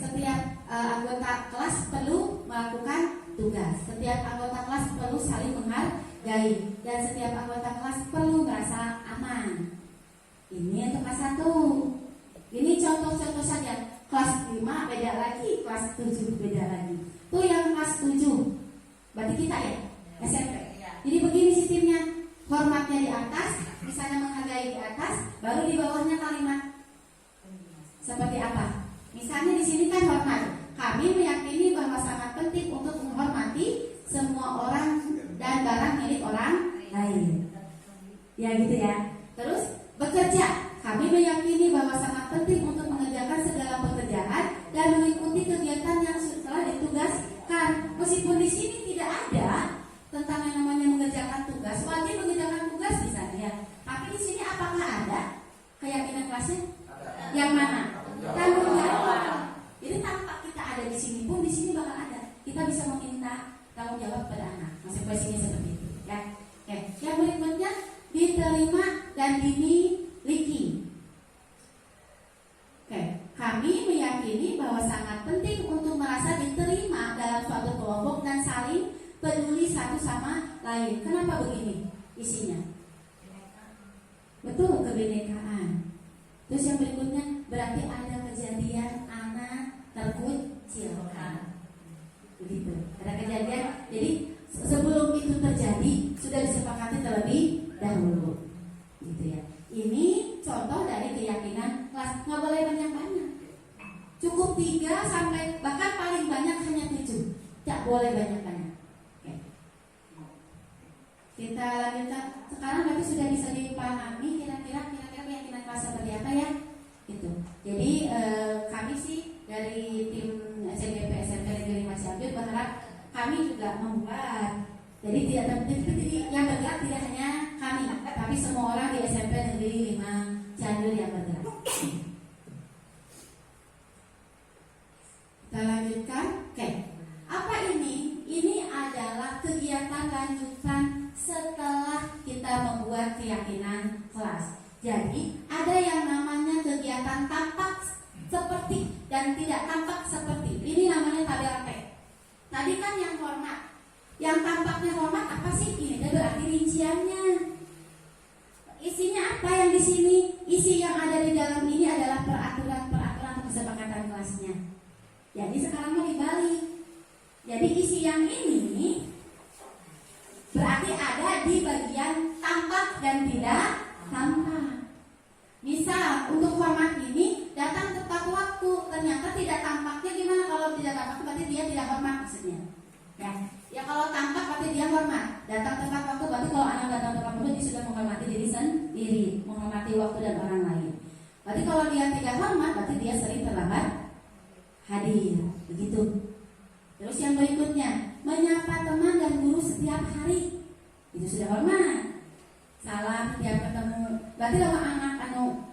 Setiap anggota kelas perlu melakukan tugas. Setiap anggota kelas perlu saling menghargai. Dan setiap anggota kelas perlu merasa aman. Ini untuk kelas 1. Ini contoh-contoh saja. Kelas 5 beda lagi, kelas 7 beda lagi. Itu yang kelas 7. Berarti kita ya, SMP. Jadi begini sistemnya. Hormatnya di atas, misalnya menghargai di atas, baru di bawahnya kalimat. Seperti apa? Misalnya di sini kan hormat. Kami meyakini bahwa sangat penting untuk menghormati semua orang dan barang milik orang lain. Ya gitu ya. Terus bekerja. Kami meyakini bahwa sangat penting untuk mengerjakan segala pekerjaan dan mengikuti kegiatan yang telah ditugaskan. Meskipun di sini tidak ada tentang yang namanya mengerjakan tugas, wajib mengerjakan tugas misalnya. Tapi di sini apakah ada keyakinan kelasnya? Yang mana? Tanggung jawab. Jadi tanpa kita ada di sini pun di sini bakal ada. Kita bisa meminta tanggung jawab pada anak. Konsekuensinya seperti itu, ya. Oke. Yang berikutnya diterima dan dimiliki. Oke. Kami meyakini bahwa sangat penting untuk merasa diterima dalam suatu kelompok dan saling peduli satu sama lain. Kenapa begini isinya? Betul, kebinekaan. Terus yang berikutnya berarti ada kejadian anak terkucilkan. Begitu. Ada kejadian. Jadi sebelum itu terjadi sudah disepakati terlebih dahulu. Gitu ya. Ini contoh dari keyakinan kelas. Nggak boleh banyak-banyak. Cukup 3 sampai bahkan paling banyak hanya 7. Tidak boleh banyak-banyak. Oke. Kita lanjutkan. Sekarang berarti sudah bisa dipahami kira-kira keyakinan kelas seperti apa ya? Gitu. Jadi kami sih dari tim SMGP SMP Negeri 5 Cianjur berharap kami juga membuat. Jadi tidak yang bergerak tidak hanya kami, tapi semua orang di SMP Negeri 5 Cianjur yang bergerak. Kita lanjutkan. Oke. Apa ini? Ini adalah kegiatan lanjutan setelah kita membuat keyakinan kelas. Jadi ada yang namanya kegiatan tampak seperti dan tidak tampak seperti. Ini namanya tabel P. Tadi kan yang hormat. Yang tampaknya hormat apa sih? Ini berarti rinciannya. Isinya apa yang di sini? Isi yang ada di dalam ini adalah peraturan kesepakatan kelasnya. Jadi sekarang mau dibalik. Jadi isi yang ini berarti ada di bagian tampak dan tidak tampak. Misal untuk hormat ini datang tepat waktu, ternyata tidak tampaknya gimana? Kalau tidak tampak berarti dia tidak hormat maksudnya. Ya kalau tampak berarti dia hormat. Datang tepat waktu berarti kalau anak datang tepat waktu dia sudah menghormati diri sendiri, menghormati waktu dan orang lain. Berarti kalau dia tidak hormat berarti dia sering terlambat hadir. Begitu. Terus yang berikutnya, menyapa teman dan guru setiap hari. Itu sudah hormat. Salam setiap ketemu. Berarti kalau anak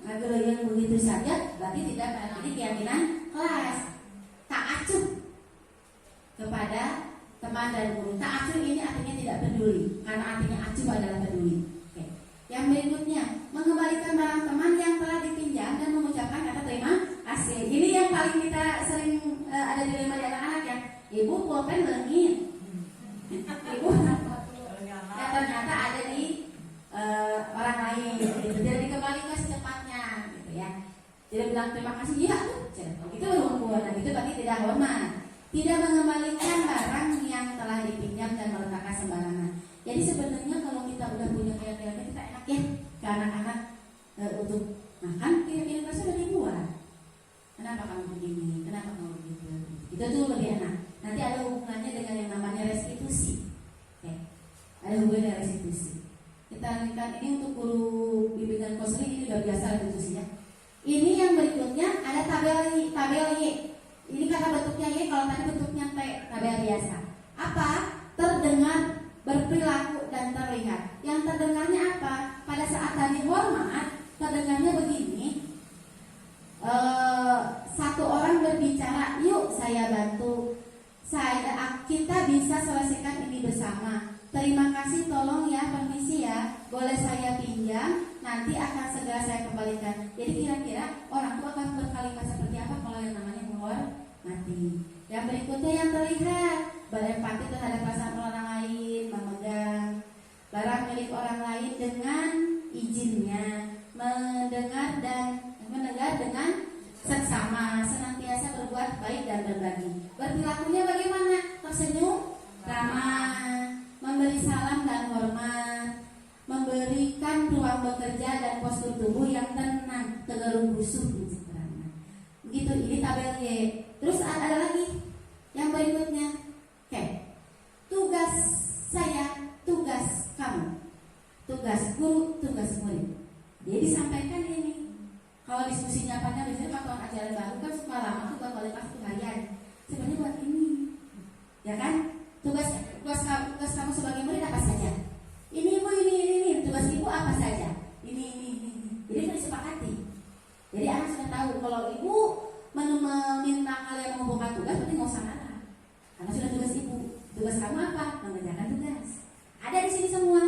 yang begitu saja, berarti tidak berarti keyakinan kelas. Tak acuh kepada teman dan guru. Tak acuh ini artinya tidak peduli, karena artinya acuh adalah peduli. Oke. Yang berikutnya, mengembalikan barang teman yang telah dipinjam dan mengucapkan kata terima kasih. Ini yang paling kita sering ada di rumah anak-anak ya. Ibu pulpen leungit. Ibu ya ternyata ada di bilang terima kasih ya tuh, itu hubungan. Nah, itu berarti tidak hormat, tidak mengembalikan barang yang telah dipinjam dan meletakkan sembarangan. Jadi sebenarnya kalau kita udah punya kira-kira kita enak ya ke anak-anak untuk makan, kira-kira pasti udah dibuat. Kenapa kamu begini? Kenapa kamu begitu? Itu tuh lebih enak. Nanti ada hubungannya dengan yang namanya restitusi. Oke. Ada hubungannya restitusi. Kita lanjutkan ini untuk guru bimbingan konseling, ini udah biasa restitusinya. Ini yang berikutnya ada tabel Y. Ini karena bentuknya Y, kalau tadi bentuknya T, tabel biasa. Apa? Terdengar, berperilaku dan terlihat. Yang terdengarnya apa? Pada saat tadi hormat, terdengarnya begini. Satu orang berbicara, yuk saya bantu. Kita bisa selesaikan ini bersama. Terima kasih, tolong ya, permisi ya, boleh saya pinjam, nanti akan segera saya kembalikan. Jadi kira-kira orang tua akan berkalimat seperti apa kalau yang namanya menghormati. Yang berikutnya yang terlihat, berempati terhadap perasaan orang lain, memegang barang milik orang lain dengan izinnya, mendengar dengan seksama, senantiasa berbuat baik dan berbagi. Berperilakunya bagaimana? Tersenyum, ramah, memberi salam dan hormat, memberikan ruang bekerja dan postur tubuh yang tenang, tegerung busuk dan sederhana. Begitu, ini tabel Y. Terus ada lagi yang berikutnya. Oke. Tugas saya, tugas kamu, tugas guru, tugas murid. Jadi disampaikan ini. Kalau diskusinya panjang, biasanya patuan ajaran baru kan suka lama tuh kualitas itu harian. Sebenarnya buat ini, ya kan? Tugas kamu sebagai murid apa saja? Ini ibu, ini. Tugas ibu apa saja? Ini. Jadi harus disepakati. Jadi anak sudah tahu kalau ibu meminta kalian mengumpulkan tugas, berarti nggak usah marah. Karena sudah tugas ibu. Tugas kamu apa? Mengerjakan tugas. Ada di sini semua.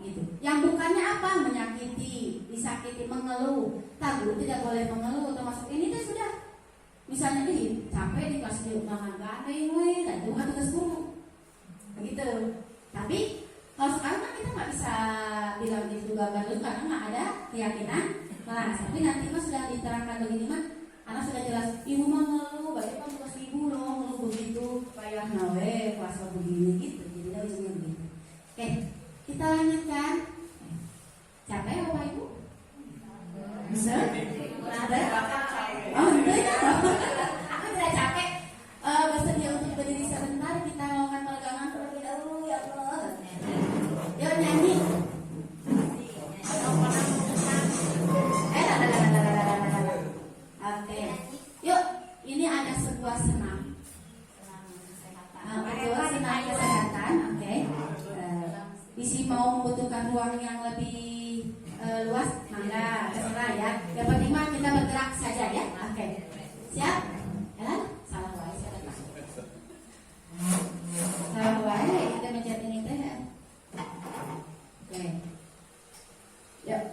Gitu. Yang bukannya apa? Menyakiti, disakiti, mengeluh. Guru tidak boleh mengeluh, termasuk ini tuh sudah. Misalnya nih, capek di kelas dia makan gandeng, dan itu bukan tugas guru. Begitu. Tapi kalau sekarang kan kita nggak bisa bilang itu juga dulu karena nggak ada keyakinan kelas. Tapi nanti mas sudah diterangkan begini mah, anak sudah jelas. Ibu mau ngeluh, bagaimana tugas ibu loh ngeluh begitu, kayak nawe kelas begini gitu. Jadi kita bisa begitu. Oke, kita lanjutkan. Capek apa ibu? Bisa? Ada? Oh, enggak ya? Aku tidak capek. Bersedia untuk berdiri sebentar. Kita melakukan peregangan terlebih dahulu, ya Allah. Yuk nyanyi. Oke. Yuk, ini ada sebuah senam. Betul, senam kesehatan. Oke. Isi mau membutuhkan ruang yang lebih luas, mangga, terserah ya. Yang penting mah kita bergerak saja ya. Oke. Siap? Ya? Salah wae saya lepas. Salah wae kita mencet ini teh. Oke. Yuk.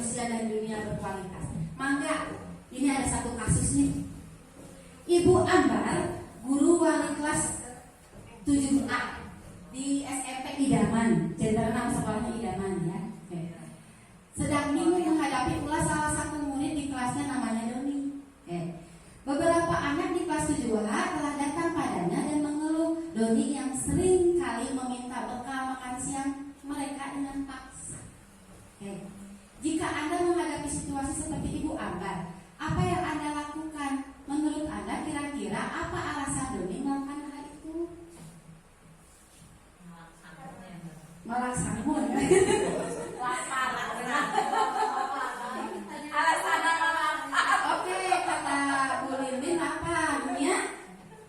manusia dan dunia berkualitas. Mangga, ini ada satu kasus nih. Ibu Ambar, guru wali kelas 7A di SMP Idaman, jadi nama sekolahnya Idaman ya. Oke. Sedang bingung menghadapi ulas salah satu murid di kelasnya namanya Doni. Oke. Beberapa anak di kelas 7A telah datang padanya dan mengeluh Doni yang sering kali meminta bekal makan siang mereka dengan paksa. Oke. Jika Anda menghadapi situasi seperti Ibu Ambar, apa yang Anda lakukan? Menurut Anda kira-kira apa alasan Doni melakukan hal itu? Malah sambung. Lapar. Alasan apa? Oke, kata Bu Lilin apa? Ya?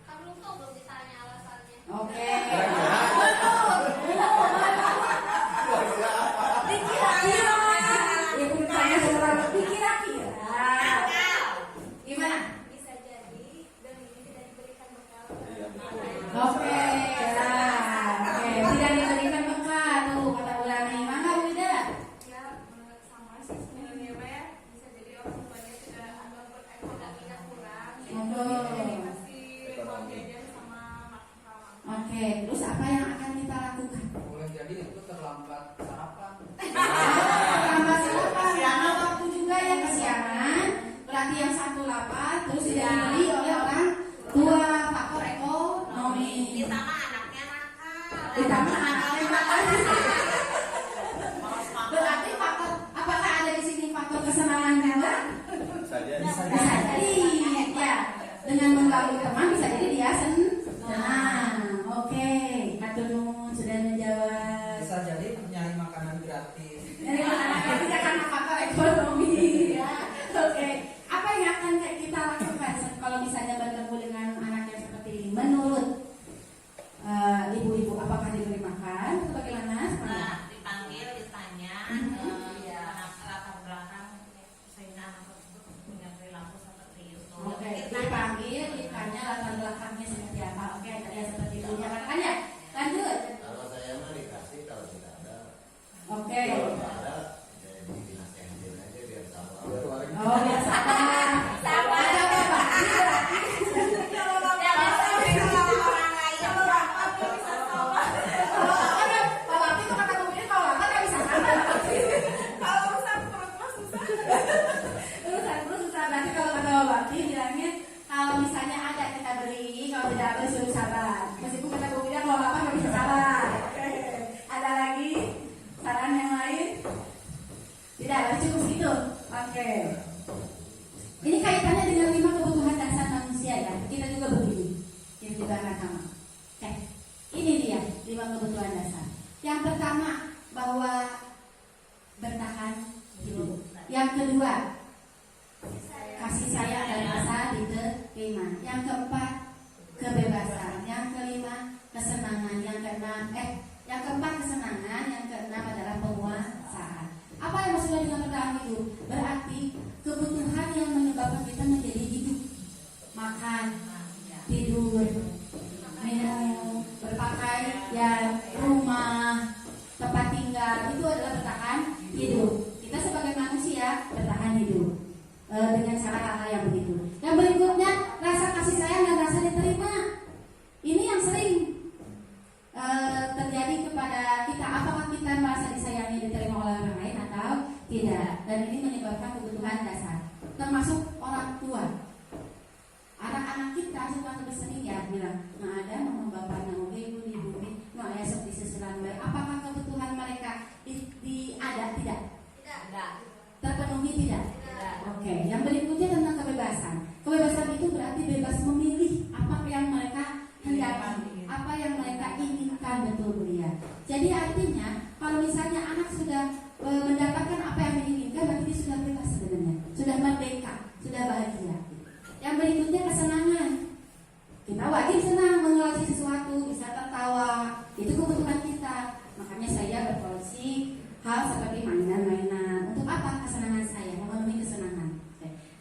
Kan belum ditanya alasannya. Oke. Dikira-kira. Gimana? Bisa jadi dan ini tidak diberikan bekal. Iya, betul. Oke, ya. Oke, tidak diberikan bekal tuh kata Bu Lani. Mana Bu Ida? Ya, sama sih sebenarnya Pak ya. Bisa jadi orang tuanya tidak ada ekonominya kurang. Jadi masih uang jajan sama makan. Oke, terus apa yang akan kita lakukan? Boleh jadi itu terlambat sarapan. Tambah siapa? Karena waktu juga ya kesiangan. Berarti yang satu lapar, terus tidak dibeli oleh orang tua, faktor ekonomi. Ditambah anaknya nakal. Ditambah anaknya makan. Berarti faktor, apakah ada di sini faktor kesenangan juga? Bisa jadi. Bisa jadi, ya. Dengan mengganggu teman bisa jadi dia senang. Oke, Kak Nun sudah menjawab. Bisa jadi nyari makanan gratis. Dari mana bisa karena faktor ekonomi ya. Oke, apa yang akan kita lakukan kalau misalnya bertemu dengan anak yang seperti ini? Menurut ibu-ibu, apakah diberi makan atau bagaimana? Nah, dipanggil, ditanya latar belakang sehingga anak tersebut punya perilaku seperti itu. Oke, dipanggil, ditanya latar belakangnya seperti apa. Oke, tadi seperti itu. Ya, makanya lanjut. Kalau saya mah dikasih, kalau tidak ada, Oke. kalau nggak ada, ya dinasihatin aja biar tahu. Oh, ya sabar. Sabar. Ada apa? Kalau misalnya ada kita beri, kalau tidak ada suruh sabar. Meskipun kata Bu Ida kalau lapar nggak bisa sabar. Ada lagi saran yang lain? Tidak, cukup segitu. Oke. Ini kaitannya dengan 5 kebutuhan dasar manusia ya. Kita juga begini. Kita juga sama. Oke. Ini dia 5 kebutuhan dasar. Yang pertama bahwa bertahan hidup. Yang kedua kasih sayang dan rasa diterima. Yang keempat kebebasan. Yang kelima kesenangan. Yang keempat kesenangan. Yang keenam adalah penguasaan. Apa yang maksudnya dengan bertahan hidup? Berarti kebutuhan yang menyebabkan kita menjadi hidup. Makan, tidur, minum, berpakaian, rumah, tempat tinggal, itu adalah bertahan hidup. Kita sebagai manusia bertahan hidup dengan cara hal-hal yang begitu. Yang berikutnya rasa kasih sayang dan rasa diterima. Ini yang sering terjadi kepada kita. Apakah kita merasa disayangi, diterima oleh orang lain atau tidak? Dan ini menyebabkan kebutuhan dasar, termasuk orang tua. Anak-anak kita suka lebih sering ya bilang, nah ada mama bapaknya ibu nah ya seperti sesuatu baik. Apakah kebutuhan mereka ada tidak? Tidak. Terpenuhi tidak? Tidak. Oke. Yang berikutnya tentang kebebasan. Kebebasan itu berarti bebas memilih apa yang mereka hendaki, apa yang mereka inginkan, betul Bu Lia. Jadi artinya kalau misalnya anak sudah mendapatkan apa yang diinginkan, berarti dia sudah bebas sebenarnya, sudah merdeka, sudah bahagia. Yang berikutnya kesenangan. Kita wajib senang mengoleksi sesuatu, bisa tertawa, itu kebutuhan kita. Makanya saya berkoleksi hal seperti mainan-mainan. Untuk apa? Kesenangan saya, memenuhi kesenangan.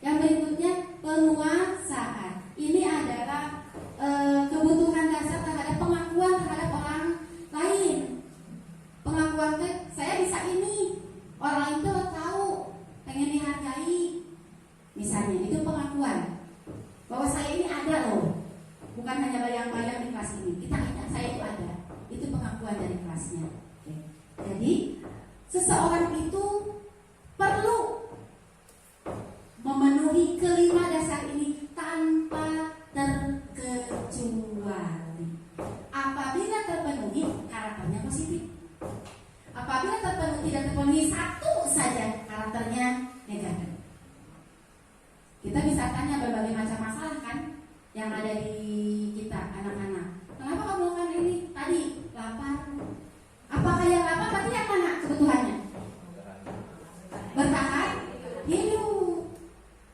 Yang berikutnya penguasaan. Ini adalah kebutuhan dasar terhadap pengakuan terhadap orang lain. kelasnya. Oke. Jadi seseorang itu perlu memenuhi kelima dasar ini tanpa terkecuali. Apabila terpenuhi, karakternya positif. Apabila tidak terpenuhi satu saja, karakternya negatif. Kita bisa tanya berbagai macam masalah kan yang ada di kita anak-anak. Kenapa kamu melakukan ini? Tadi lapar. Apakah yang lapar tadi yang mana kebutuhannya? Bertahan hidup.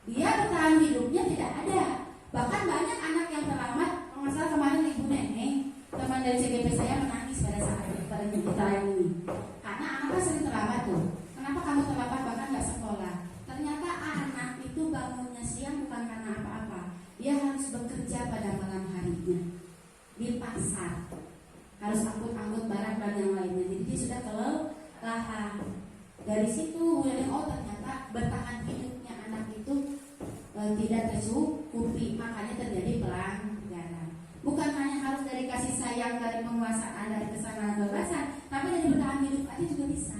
Dia bertahan hidupnya tidak ada. Bahkan banyak anak yang terlambat. Kalau nggak salah kemarin ibu nenek teman dari CGP saya menangis pada saat kita ini. Karena anaknya sering terlambat tuh. Kenapa kamu terlambat bahkan nggak sekolah? Ternyata anak itu bangunnya siang bukan karena apa-apa. Dia harus bekerja pada malam harinya di pasar. Harus angkut-angkut barang dan yang lainnya. Jadi dia sudah kelelahan. Dari situ mulai ternyata bertahan hidupnya anak itu tidak tercukupi, makanya terjadi pelanggaran. Bukan hanya harus dari kasih sayang, dari penguasaan, dari kesenangan kebebasan, tapi dari bertahan hidup aja juga bisa.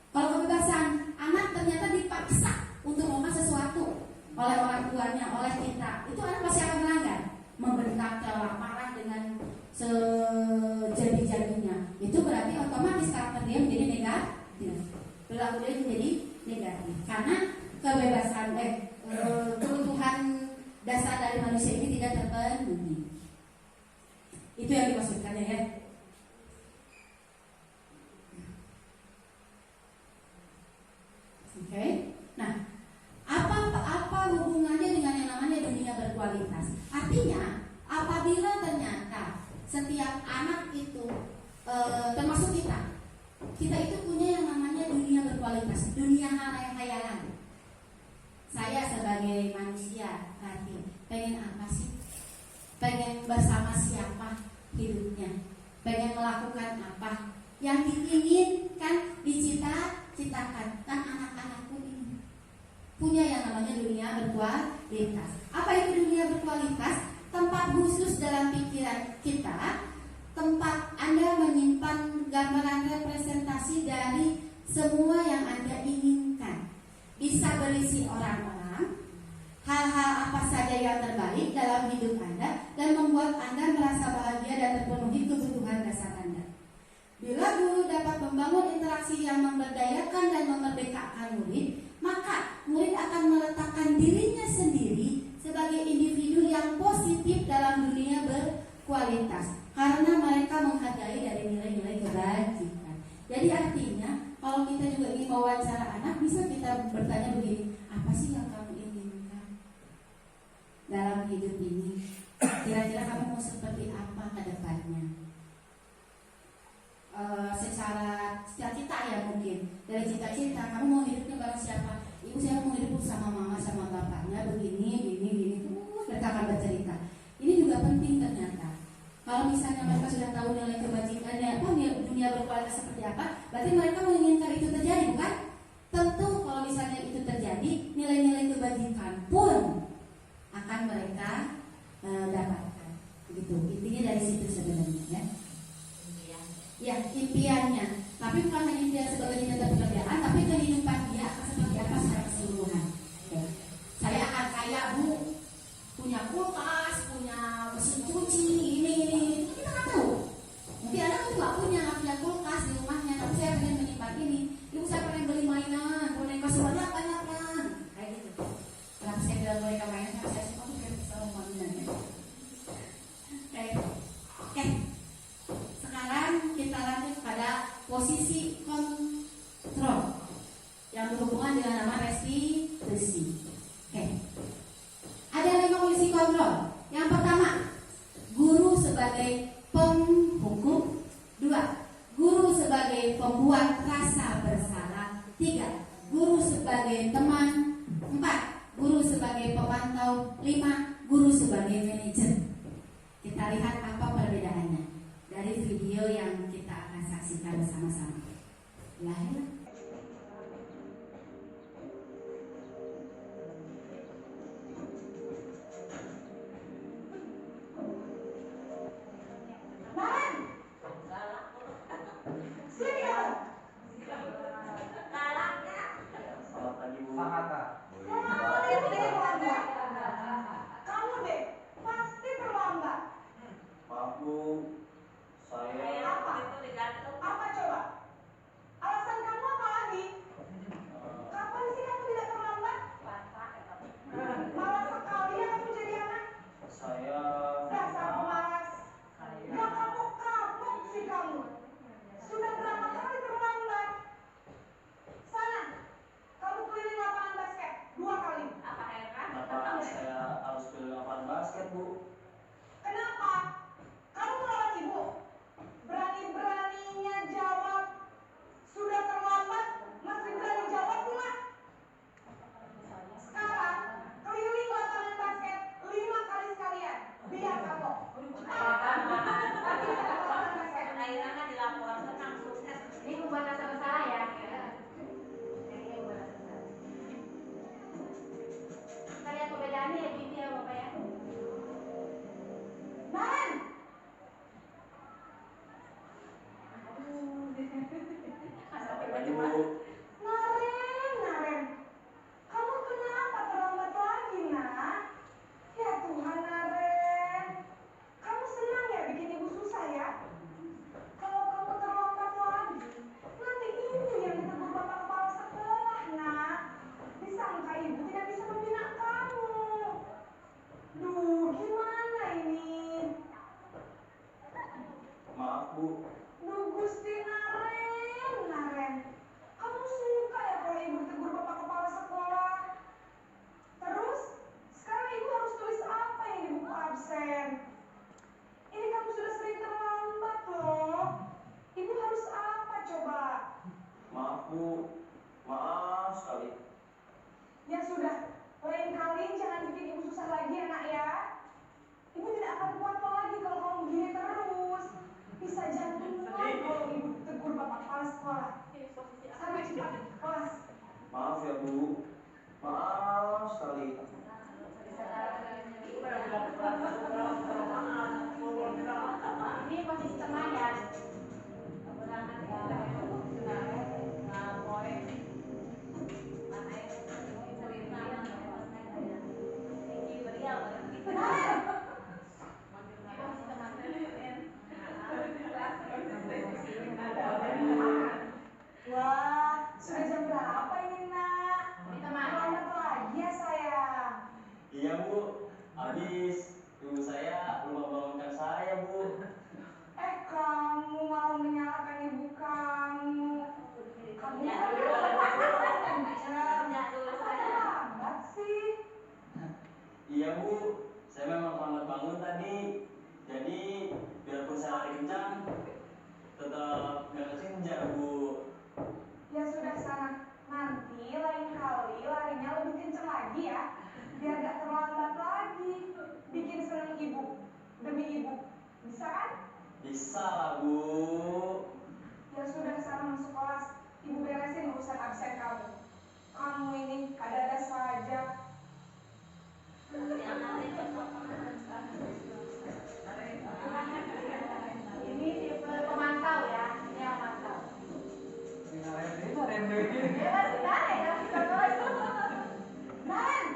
Kalau kebebasan, anak ternyata dipaksa untuk melakukan sesuatu oleh orang tuanya, oleh kita, itu anak pasti akan melanggar, membentak, marah dengan sejadi-jadinya. Itu berarti otomatis karakter dia menjadi negatif, perilaku dia menjadi negatif, karena kebebasan, kebutuhan dasar dari manusia ini tidak terpenuhi. Itu yang dimaksudkan ya. Oke. Nah, apa hubungannya dengan yang namanya dunia berkualitas? Artinya, apabila ternyata setiap anak itu termasuk kita itu punya yang namanya dunia berkualitas, dunia hayalan. Saya sebagai manusia tadi pengen apa sih? Pengen bersama siapa hidupnya? Pengen melakukan apa? Yang diinginkan, dicita-citakan. Kan anak-anakku ini punya yang namanya dunia berkualitas. Apa itu dunia berkualitas? Tempat khusus dalam pikiran kita, tempat Anda menyimpan gambaran representasi dari semua yang Anda inginkan. Bisa berisi orang-orang, hal-hal apa saja yang terbaik dalam hidup Anda dan membuat Anda merasa bahagia dan terpenuhi kebutuhan dasar Anda. Bila guru dapat membangun interaksi yang memberdayakan dan memerdekakan murid, maka murid akan meletakkan dirinya sendiri sebagai individu yang positif dalam dunia berkualitas, karena mereka menghargai dari nilai-nilai kebajikan. Jadi artinya kalau kita juga ingin mewawancara anak, bisa kita bertanya begini, apa sih yang kamu inginkan dalam hidup ini? Kira-kira kamu mau seperti apa ke depannya? Secara cita-cita ya mungkin. Dari cita-cita, kamu mau hidupnya bareng siapa? Ibu saya mau hidup sama mama sama bapaknya begini. Terus mereka akan bercerita. Ini juga penting ternyata. Kalau misalnya mereka sudah tahu nilai kebajikannya, dunia berkualitas seperti apa, berarti mereka menginginkan itu terjadi, bukan? Tentu kalau misalnya itu terjadi, nilai-nilai kebajikan pun akan mereka dapatkan. Begitu. Intinya dari situ sebenarnya ya. Ya, impiannya. Tapi bukan hanya impian sebagai jenjang pekerjaan, tapi kehidupan dia akan seperti apa secara keseluruhan. Oke. Saya akan kaya Bu, punya kulkas, punya mesin cuci, ini. Kita nggak tahu. Mungkin Anda nggak punya kulkas di rumahnya, tapi saya pengen menyimpan ini. Ibu saya pengen beli mainan, boneka sebanyak banyaknya, kayak gitu. Kenapa saya bilang boneka mainan? Karena saya suka selalu mainan. Oke. Sekarang kita lanjut pada posisi kontrol yang berhubungan dengan nama restitusi. Oke. Ada 5 posisi kontrol. Yang pertama, guru sebagai penghukum. 2, guru sebagai pembuat rasa bersalah. 3, guru sebagai teman. 4, guru sebagai pemantau. 5, guru sebagai manajer. Kita lihat apa perbedaannya dari video yang kita akan saksikan bersama-sama. Lahir. buat rasa bersalah ya. Iya, buat rasa bersalah. Kita lihat perbedaannya ya, Bibi ya Bapak ya. Nan, Apa Ibu? Naren, kamu kenapa terlambat lagi, nak? Ya Tuhan, Naren, kamu senang ya bikin ibu susah ya? Kalau kamu terlambat lagi, nanti ibu yang ditegur bapak kepala sekolah, nak. Disangka ibu tidak bisa membina kamu. Duh, gimana ini? Maaf Bu. Duh, Gusti Naren, kamu suka ya kalau ibu ditegur bapak kepala sekolah? Terus, sekarang ibu harus tulis apa yang di buku absen? Ini kamu sudah sering terlambat loh. Ibu harus apa coba? Maaf Bu. Maaf sekali. Ya sudah, lain kali jangan bikin ibu susah lagi ya nak ya. Ibu tidak akan kuat lagi kalau kamu begini terus. Bisa jantungan kalau ibu tegur bapak kepala sekolah. Sampai cepat ke kelas. Maaf ya Bu. Maaf sekali. Ini posisi tengah ya. Berangkat ya. Nah, boy. Mana ya? Sering nama tinggi berial. Wah, sudah jam berapa ini nak? Ini teman. Terlambat lagi ya sayang. Iya Bu. Habis ibu saya lupa bangunkan saya Bu. Kamu malah menyalahkan ibu kamu. Kamu Ya, kan dulu. jam. Ya, dulu Kok saya. terlambat sih? Iya Bu. Saya memang lambat bangun tadi. Jadi biarpun saya lari kencang, tetap nggak kesenja Bu. Ya sudah sana. Nanti lain kali larinya lebih kenceng lagi ya. Biar gak terlambat lagi. Bikin seneng ibu. Demi ibu. Bisa kan? Bisa lah Bu. Ya sudah sana masuk kelas. Ibu beresin urusan absen kamu. Kamu ini ada-ada saja. Ini tipe pemantau ya. Ini yang mantau. Naren. Ya, sudah ya. Bisa terus. Naren!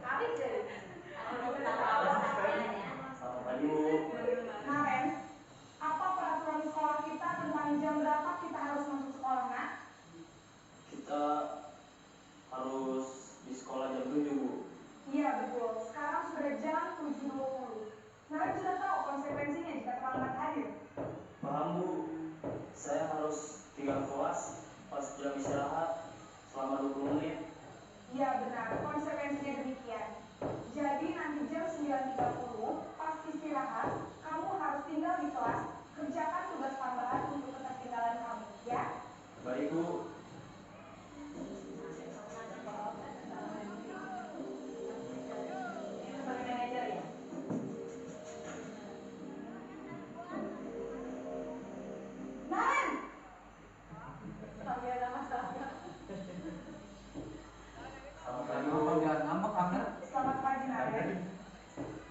Habis deh. Selamat pagi Bu. Naren, apa peraturan sekolah kita tentang jam berapa kita harus masuk sekolah, nak? Kita harus di sekolah jam 7 Bu. Iya betul, sekarang sudah jam 7.20. Naren sudah tahu konsekuensinya jika terlambat hadir. Paham Bu. Saya harus tinggal kelas pas jam istirahat selama 20 menit. Iya benar, konsekuensinya demikian. Jadi nanti jam 9.30 pas istirahat, kamu harus tinggal di kelas, kerjakan tugas tambahan untuk ketertinggalan kamu, ya? Baik Bu. Sebagai manajer ya. Naren! Tapi ada masalah. Selamat pagi Kamu Bu. panggilan nama kamu? Selamat pagi Naren.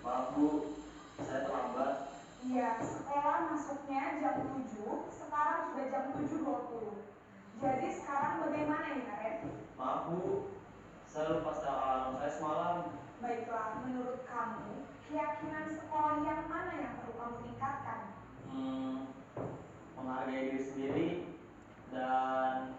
Maaf Bu, saya terlambat. Iya, sekolah masuknya jam 7, sekarang sudah jam 7.20. Jadi sekarang bagaimana ini Naren? Maaf Bu, saya lupa setel alarm saya semalam. Baiklah, menurut kamu, keyakinan sekolah yang mana yang perlu kamu tingkatkan? Menghargai diri sendiri dan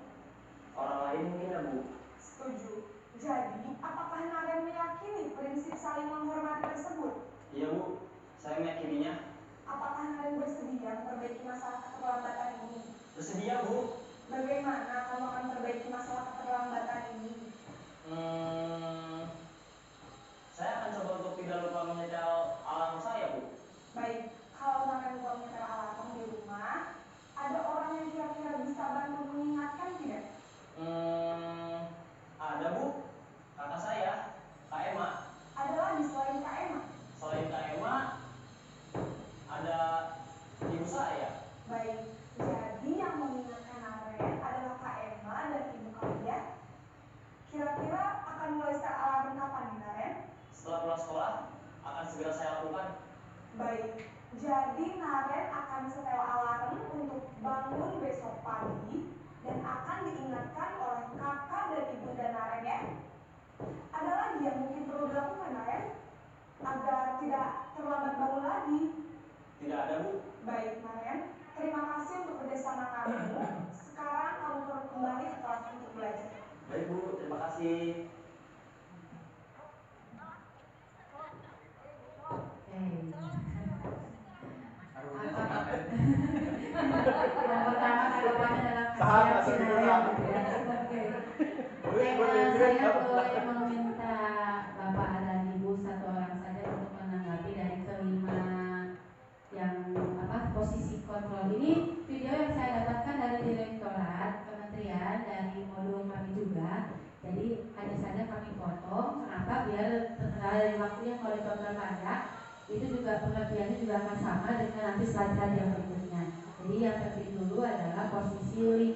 orang lain mungkin ya Bu. Setuju. Jadi, apakah Naren meyakini prinsip saling menghormati tersebut? Iya Bu, saya meyakininya. Apakah Naren bersedia memperbaiki masalah keterlambatan ini? Bersedia Bu. Bagaimana kamu akan memperbaiki masalah keterlambatan ini? Saya akan coba untuk tidak lupa menyetel alarm saya Bu. Baik, kalau Naren lupa menyetel alarm di rumah, ada orang yang kira-kira bisa bantu mengingatkan tidak? Ada Bu, kakak saya, Kak Emma. Ada lagi selain Kak Emma? Selain Kak Emma, ada ibu saya. Baik, jadi Kira-kira akan mulai start alarm kapan nih, Naren? Setelah pulang sekolah, akan segera saya lakukan. Baik, jadi Naren akan setel alarm untuk bangun besok pagi dan akan diingatkan oleh kakak dan ibunda Naren ya. Ada lagi yang mungkin perlu dilakukan, Naren, agar tidak terlambat bangun lagi? Tidak ada, Bu. Baik, Naren. Terima kasih untuk kerjasama kamu. Sekarang kamu turun kembali ke kelas untuk belajar. Baik, Bu. Terima kasih. Yang pertama tanggapannya dalam Sama, saya boleh meminta Bapak dan Ibu satu orang saja untuk menanggapi dari kelima yang posisi kontrol ini. Video yang saya dapatkan dari Direktorat Kementerian, dari modul kami juga. Jadi hanya saja kami potong. Kenapa? Biar dari waktu yang mau ditonton banyak, itu juga pengertiannya juga akan sama dengan nanti slide yang berikutnya. Jadi yang penting dulu adalah posisi 5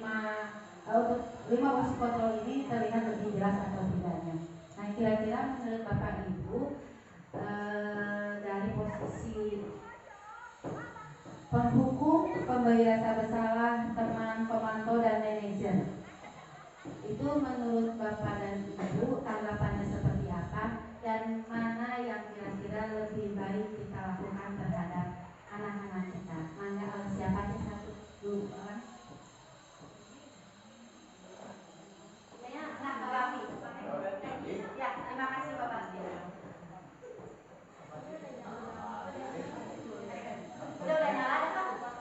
posisi kontrol ini terlihat lebih jelas atau tidaknya. Nah, kira-kira menurut Bapak Ibu dari posisi penghukum, pemberi rasa bersalah, teman, pemantau, dan manajer, itu menurut Bapak dan Ibu tanggapannya seperti apa, dan mana yang kira-kira lebih baik kita lakukan terhadap anak-anak kita? Mangga, siapa yang satu dulu orang? Ya, terima kasih Bapak. Udah nyala ada Pak?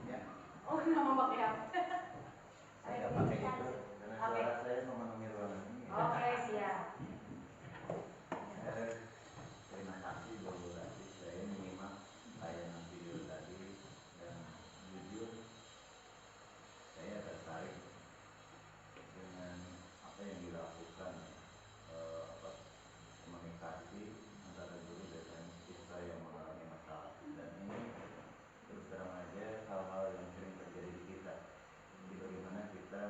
Ya. Oh, nggak mau pakai HP. Saya nggak pakai itu karena suara saya memenuhi ruangan ini. Oke, siap. Terima kasih Bu Rati. Saya menyimak tayangan video tadi dan jujur saya tertarik dengan apa yang dilakukan, komunikasi antara guru dengan siswa yang mengalami masalah. Dan ini terus terang aja hal-hal yang sering terjadi di kita. Jadi bagaimana kita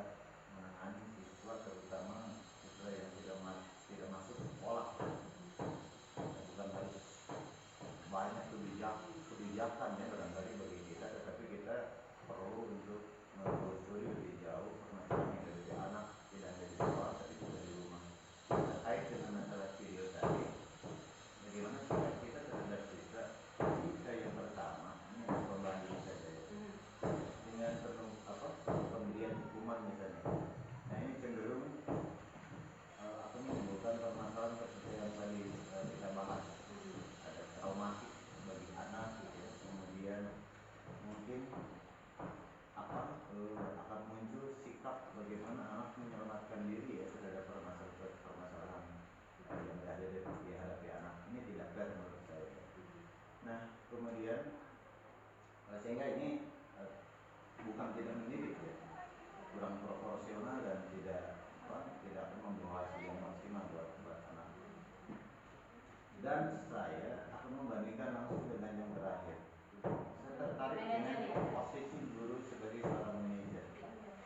menangani siswa, terutama siswa yang tidak masuk ke sekolah. Bukan harus banyak kebijakan ya barangkali bagi kita, tetapi kita perlu untuk menelusuri lebih jauh permasalahan yang ada di anak, tidak hanya di sekolah tapi juga di rumah. Terkait dengan masalah video tadi, bagaimana sikap kita terhadap siswa jika yang pertama ini yang pembanding saja ya, dengan pemberian hukuman misalnya. Nah ini cenderung akan menimbulkan permasalahan seperti yang tadi kita bahas, ada traumatik bagi anak gitu ya. Kemudian mungkin akan muncul sikap bagaimana anak menyelamatkan diri ya terhadap permasalahan yang ada dihadapi anak. Ini tidak fair menurut saya. Nah kemudian sehingga ini bukan tidak mendidik ya, kurang proporsional dan tidak akan membawa hasil yang maksimal buat anak. Dan saya akan membandingkan langsung dengan yang terakhir. Saya tertarik dengan posisi guru sebagai seorang manajer.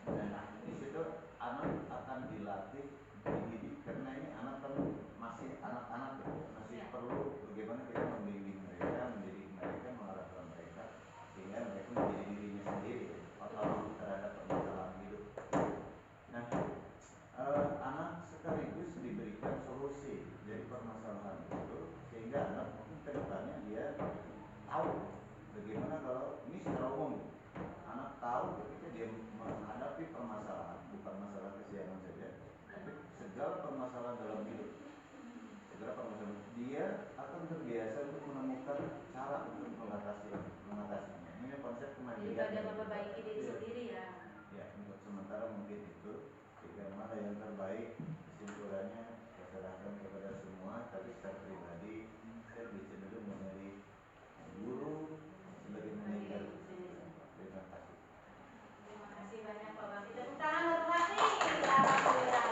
Dan di situ anak akan dilatih, dididik, karena ini anak kan masih anak-anak gitu, masih perlu bagaimana kita membimbing mereka, mendidik mereka, mengarahkan mereka sehingga mereka menjadi dirinya sendiri, otonom terhadap permasalahan hidup. Nah, anak sekaligus diberikan solusi dari permasalahan itu sehingga anak mungkin ke depannya dia tahu bagaimana kalau ini secara umum anak tahu ketika dia menghadapi permasalahan, bukan masalah kesiapan saja, tapi segala permasalahan dalam hidup, segala permasalahan, dia akan terbiasa untuk menemukan cara untuk mengatasinya. Ini konsep kemandirian. Daripada memperbaiki diri sendiri ya. Ya, untuk sementara mungkin itu. Jika mana yang terbaik, kesimpulannya saya serahkan kepada semua. Tapi secara pribadi saya lebih cenderung memilih guru sebagai manajer. Terima kasih. Terima kasih banyak Pak Bakti. Tepuk tangan untuk Bakti. Alhamdulillah.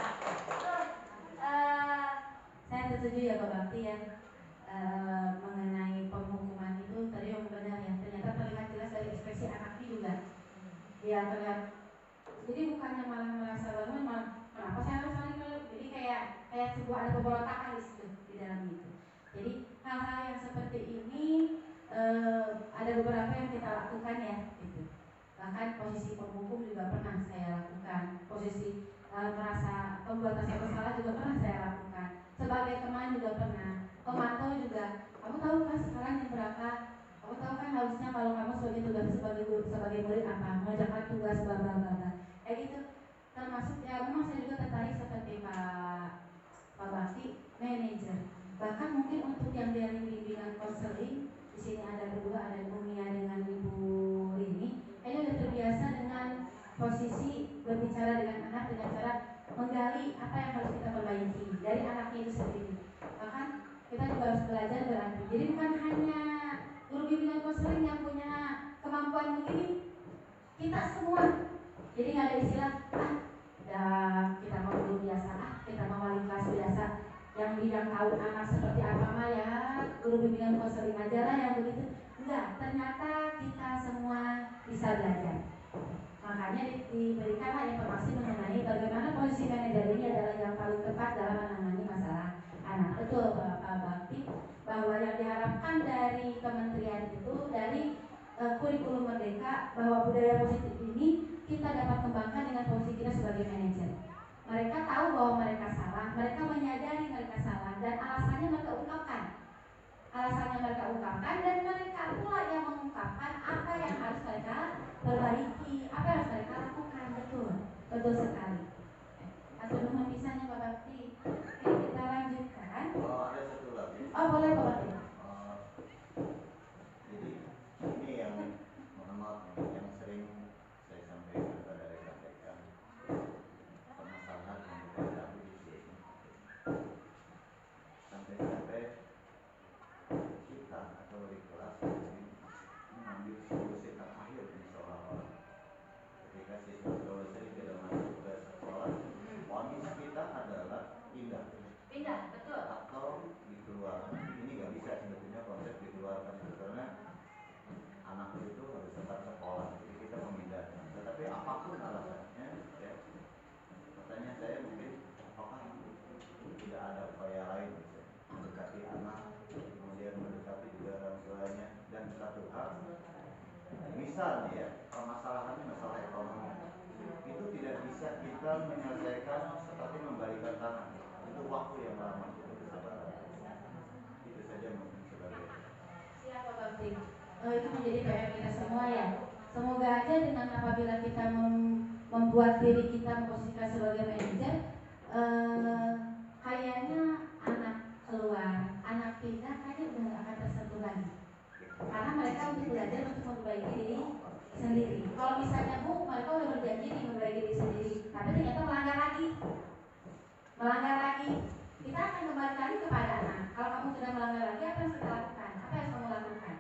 Saya setuju ya Pak Bakti ya, mengenai penghukuman itu tadi yang benar ya, ternyata terlihat jelas dari ekspresi anaknya juga. Dia terlihat, jadi bukannya malah merasa bangun, malah kenapa saya harus lagi, jadi kayak sebuah ada pemberontakan di situ di dalam itu. Jadi hal-hal yang seperti ini ada beberapa yang kita lakukan ya gitu. Bahkan posisi penghukum juga pernah saya lakukan, posisi merasa pembuat rasa bersalah juga pernah saya lakukan, sebagai teman juga pernah, pemantau juga. Kamu tahu kan sekarang yang berapa? Kamu tahu kan harusnya kalau kamu sebagai tugas sebagai murid apa, mengerjakan tugas bla bla bla kayak gitu. Termasuk ya memang saya juga tertarik seperti Pak Bakti, manajer. Bahkan mungkin untuk yang dari bimbingan konseling, di sini ada berdua, ada Ibu Mia dengan Ibu Rini, kayaknya udah terbiasa dengan posisi berbicara dengan anak dengan cara menggali apa yang harus kita perbaiki dari anaknya itu sendiri. Bahkan kita juga harus belajar berarti. Jadi bukan hanya guru bimbingan konseling yang punya kemampuan begini, kita semua. Jadi nggak ada istilah kita mau guru biasa, kita mau wali kelas biasa yang bidang tahu anak seperti apa mah ya guru bimbingan konseling aja lah yang begitu. Enggak, ternyata kita semua bisa belajar. Makanya diberikanlah informasi mengenai bagaimana posisi manajer ini adalah yang paling tepat dalam menangani masalah anak. Betul Bapak Bakti, bahwa yang diharapkan dari kementerian itu, dari kurikulum Merdeka, bahwa budaya positif ini kita dapat kembangkan dengan posisi kita sebagai manajer. Mereka tahu bahwa mereka salah, mereka menyadari mereka salah, dan alasannya mereka ungkapkan. Dan mereka pula yang mengungkapkan apa yang harus mereka perbaiki, apa yang harus mereka lakukan. Betul sekali. Atau nuhun pisahnya Pak Bakti. Oke, kita lanjutkan. Ada satu lagi. Boleh Pak Bakti. Jadi ini yang mohon maaf yang sering saya sampaikan kepada rekan-rekan, permasalahan yang kita hadapi di sini. Sampai-sampai kita atau di kelas ini mengambil sebuah sikap akhir seolah-olah ketika siswa dosen tidak masuk ke sekolah, vonis kita adalah pindah, betul. atau dikeluarkan. Ini nggak bisa sebetulnya konsep dikeluarkan itu, karena anak itu harus tetap sekolah, jadi kita memindahkan. Tetapi apapun alasannya, ya, pertanyaan saya mungkin apakah tidak ada upaya lain, misalnya mendekati anak, kemudian mendekati juga orang tuanya, dan satu hal, misalnya ya, permasalahannya masalah ekonomi, itu tidak bisa kita menyelesaikan seperti membalikan tangan, itu waktu yang lama, itu kesabaran. Itu saja mungkin sebagai. Siapa Bakti? Itu menjadi PR kita semua ya. Semoga aja dengan apabila kita membuat diri kita memposisikan sebagai manajer, kayaknya anak keluar, anak pindah kayaknya udah gak akan tersentuh lagi. Karena mereka untuk belajar untuk memperbaiki diri sendiri. Kalau misalnya mereka udah berjanji nih memperbaiki diri sendiri, tapi ternyata melanggar lagi, kita akan kembali lagi kepada anak. Kalau kamu sudah melanggar lagi, apa yang kita lakukan? Apa yang kamu lakukan?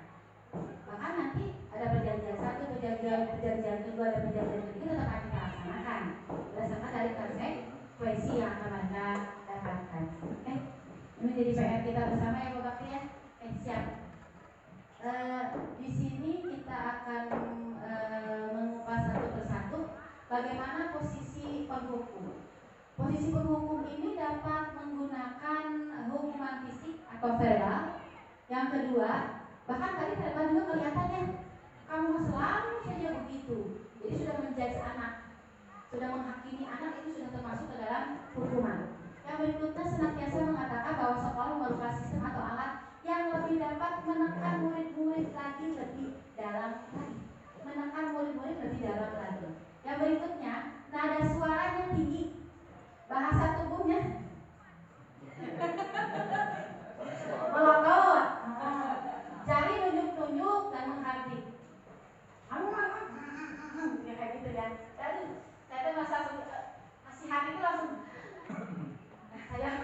Bahkan nanti ada perjanjian satu, perjanjian kedua, ada perjanjian ketiga, tetap akan kita laksanakan berdasarkan dari konsekuensi yang akan mereka dapatkan. Ini jadi PR kita bersama ya Pak Bakti ya. Siap. Di sini kita akan mengupas satu persatu bagaimana posisi penghukum. Posisi penghukum ini dapat menggunakan hukuman fisik atau verbal. Yang kedua, bahkan tadi verbal juga kelihatannya kamu selalu saja begitu. Jadi sudah menjudge anak, sudah menghakimi anak, itu sudah termasuk ke dalam hukuman. Yang berikutnya senantiasa mengatakan bahwa sekolah merupakan sistem atau alat yang lebih dapat menekan murid-murid lagi lebih dalam lagi. Yang berikutnya, nada suaranya tinggi, bahasa tubuhnya melotot, jari nunjuk-nunjuk dan menghardik. Ya kayak gitu ya. Dan saya tuh merasa kasihan itu langsung saya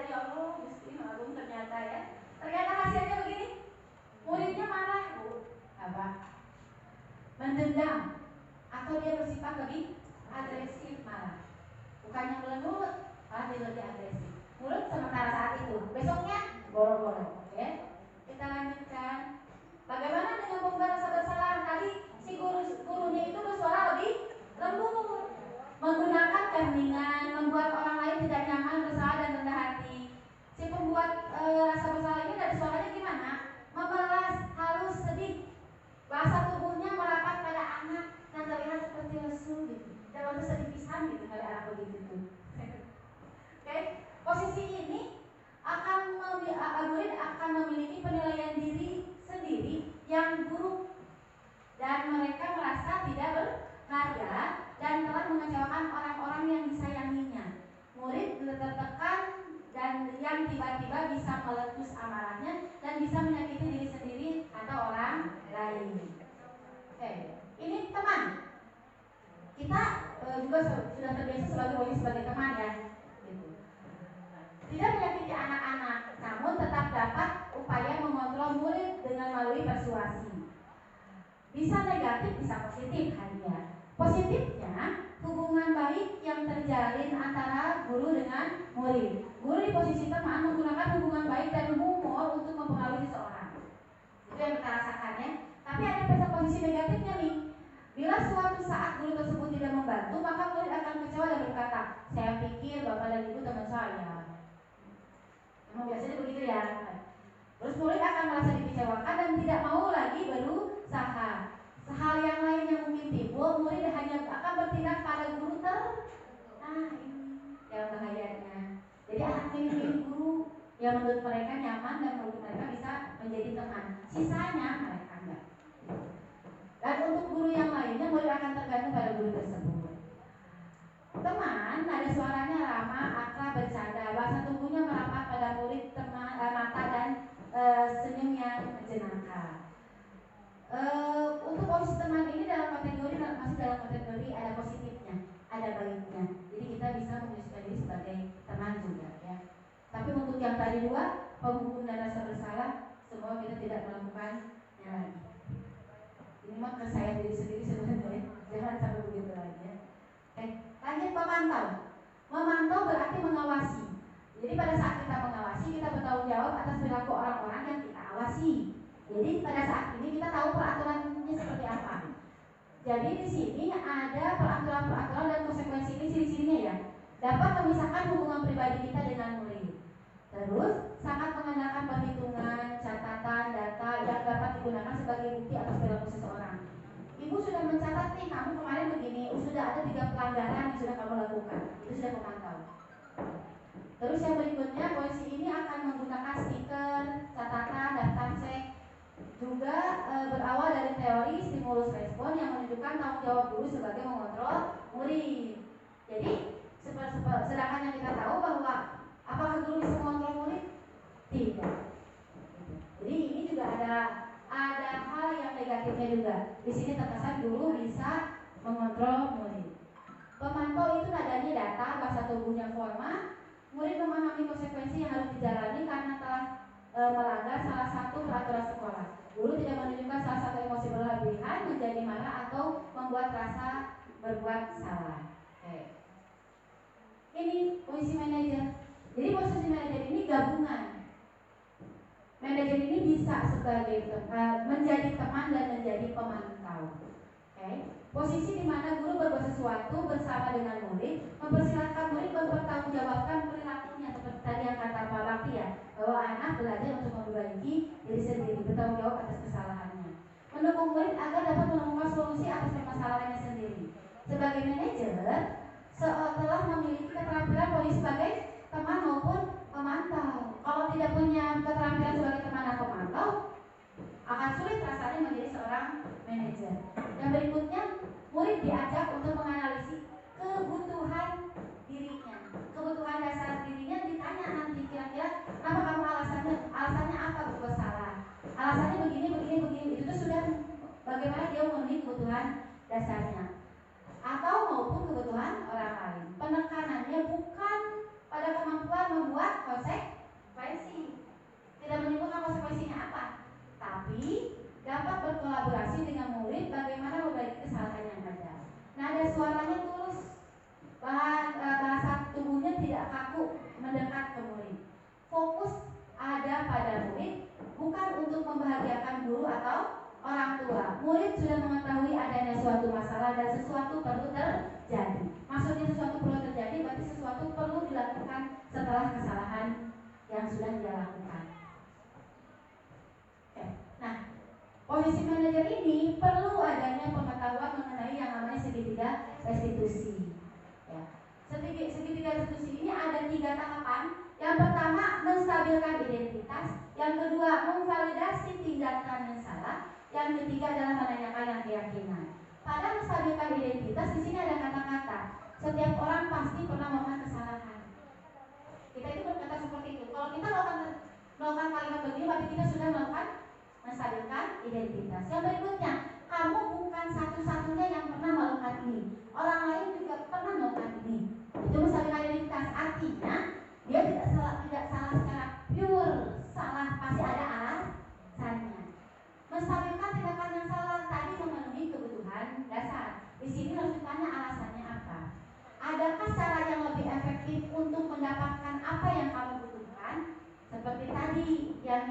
ya Allah, Gusti Agung ternyata ya. Ternyata hasilnya begini. Muridnya marah, Bu. Apa? Mendendam atau dia bersifat lebih agresif malah. Bukannya melenut, malah dia lebih agresif. Mulut sementara saat itu, besoknya boro-boro. Oke? Kita lanjutkan. Bagaimana dengan pembuat rasa bersalah? Tadi si gurunya itu bersuara lebih lembut, menggunakan keheningan, membuat orang lain tidak dan mereka merasa tidak berharga dan telah mengecewakan orang-orang yang disayanginya. Murid tertekan dan yang tiba-tiba bisa meletus amarahnya dan bisa menyakiti diri sendiri atau orang lain. Oke, ini teman. Kita juga sudah terbiasa sebagai teman ya. Gitu. Tidak menyakiti anak-anak, namun tetap dapat upaya mengontrol murid dengan melalui persuasi. Bisa negatif, bisa positif hanya. Positifnya, hubungan baik yang terjalin antara guru dengan murid. Guru di posisi teman menggunakan hubungan baik dan humor untuk mempengaruhi seseorang. Itu yang kita rasakan ya. Tapi ada posisi negatifnya nih. Bila suatu saat guru tersebut tidak membantu, maka murid akan kecewa dan berkata, saya pikir bapak dan ibu teman saya. Memang biasanya begitu ya. Terus murid akan merasa dikecewakan dan tidak mau lagi berusaha. Hal yang lain yang mungkin timbul, murid hanya akan bertindak pada guru ini yang bahayanya. Jadi anak pilih guru yang menurut mereka nyaman dan menurut mereka bisa menjadi teman. Sisanya mereka enggak. Dan untuk guru yang lainnya, murid akan tergantung pada guru tersebut. Teman, nada suaranya ramah, akrab, bercanda, bahasa tubuhnya merapat pada murid, mata dan senyum yang jenaka. Untuk posisi teman ini dalam kategori masih dalam kategori ada positifnya, ada baiknya. Jadi kita bisa menyusun diri sebagai teman juga ya. Tapi untuk yang tadi dua, penghukum dan rasa bersalah, semua kita tidak melakukannya lagi. Ini mah kesayang diri sendiri sebenarnya, jangan sampai begitu lagi ya. Lanjut memantau. Memantau berarti mengawasi. Jadi pada saat kita mengawasi, kita bertanggung jawab atas perilaku orang-orang yang kita awasi. Jadi pada saat ini kita tahu peraturannya seperti apa. Jadi di sini ada peraturan-peraturan dan konsekuensi ini ciri-cirinya ya. Dapat memisahkan hubungan pribadi kita dengan murid. Terus sangat mengandalkan perhitungan, catatan, data yang dapat digunakan sebagai bukti atas perilaku seseorang. Ibu sudah mencatat nih, kamu kemarin begini, sudah ada 3 pelanggaran yang sudah kamu lakukan. Itu sudah memantau. Terus yang berikutnya, polisi ini akan menggunakan stiker, catatan, daftar cek. Juga berawal dari teori stimulus respon yang menunjukkan tanggung jawab guru sebagai mengontrol murid. Jadi sedangkan yang kita tahu bahwa apakah guru bisa mengontrol murid? Tidak. Jadi ini juga ada hal yang negatifnya juga. Di sini terkesan guru bisa mengontrol murid. Pemantau itu nadanya data, bahasa tubuhnya forma. Murid memahami konsekuensi yang harus dijalani karena telah melanggar salah satu peraturan sekolah. Guru tidak menunjukkan salah satu emosi berlebihan, menjadi marah atau membuat rasa berbuat salah. Oke. Ini posisi manajer. Jadi posisi manajer ini gabungan. Manajer ini bisa sebagai menjadi teman dan menjadi pemantau. Oke. Posisi di mana guru berbuat sesuatu bersama dengan murid, mempersilahkan murid mempertanggungjawabkan perilakunya seperti tadi yang kata Pak Bakti ya, bahwa anak belajar untuk memperbaiki diri sendiri, bertanggung jawab atas kesalahannya. Mendukung murid agar dapat menemukan solusi atas permasalahannya sendiri. Sebagai manajer, setelah memiliki keterampilan polisi sebagai teman maupun pemantau. Kalau tidak punya keterampilan sebagai teman dan pemantau, akan sulit rasanya menjadi seorang manajer. Yang berikutnya, murid diajak untuk menganalisis kebutuhan dirinya. Kebutuhan dasar dirinya ditanya nanti kira-kira apa kamu alasannya apa berbuat salah. Alasannya begini. Itu tuh sudah bagaimana dia memenuhi kebutuhan dasarnya. Atau maupun kebutuhan orang lain. Penekanannya bukan pada kemampuan membuat konsekuensi. Tidak menyebutkan konsekuensinya apa, tapi dapat berkolaborasi dengan murid bagaimana memperbaiki kesalahan yang ada. Nada suaranya tulus, bahasa tubuhnya tidak kaku mendekat ke murid. Fokus ada pada murid, bukan untuk membahagiakan guru atau orang tua. Murid sudah mengetahui adanya suatu masalah dan sesuatu perlu terjadi. Maksudnya sesuatu perlu terjadi berarti sesuatu perlu dilakukan setelah kesalahan yang sudah dia lakukan. Nah, posisi manajer ini perlu adanya pengetahuan mengenai yang namanya segitiga restitusi. Ya. Segitiga restitusi ini ada 3 tahapan. Yang pertama, menstabilkan identitas. Yang kedua, memvalidasi tindakan yang salah. Yang ketiga adalah menanyakan keyakinan. Pada menstabilkan identitas di sini ada kata-kata. Setiap orang pasti pernah melakukan kesalahan. Kita itu berkata seperti itu. Kalau kita melakukan kalimat begini, berarti kita sudah melakukan menstabilkan identitas. Yang berikutnya, kamu bukan satu-satunya yang pernah melakukan ini. Orang lain juga pernah melakukan ini. Itu menstabilkan identitas. Artinya dia tidak salah secara pure. Salah pasti ada alasannya. Menstabilkan tindakan yang salah tadi memenuhi kebutuhan dasar. Di sini harus ditanya alasannya apa. Adakah cara yang lebih efektif untuk mendapatkan apa yang kamu butuhkan? Seperti tadi yang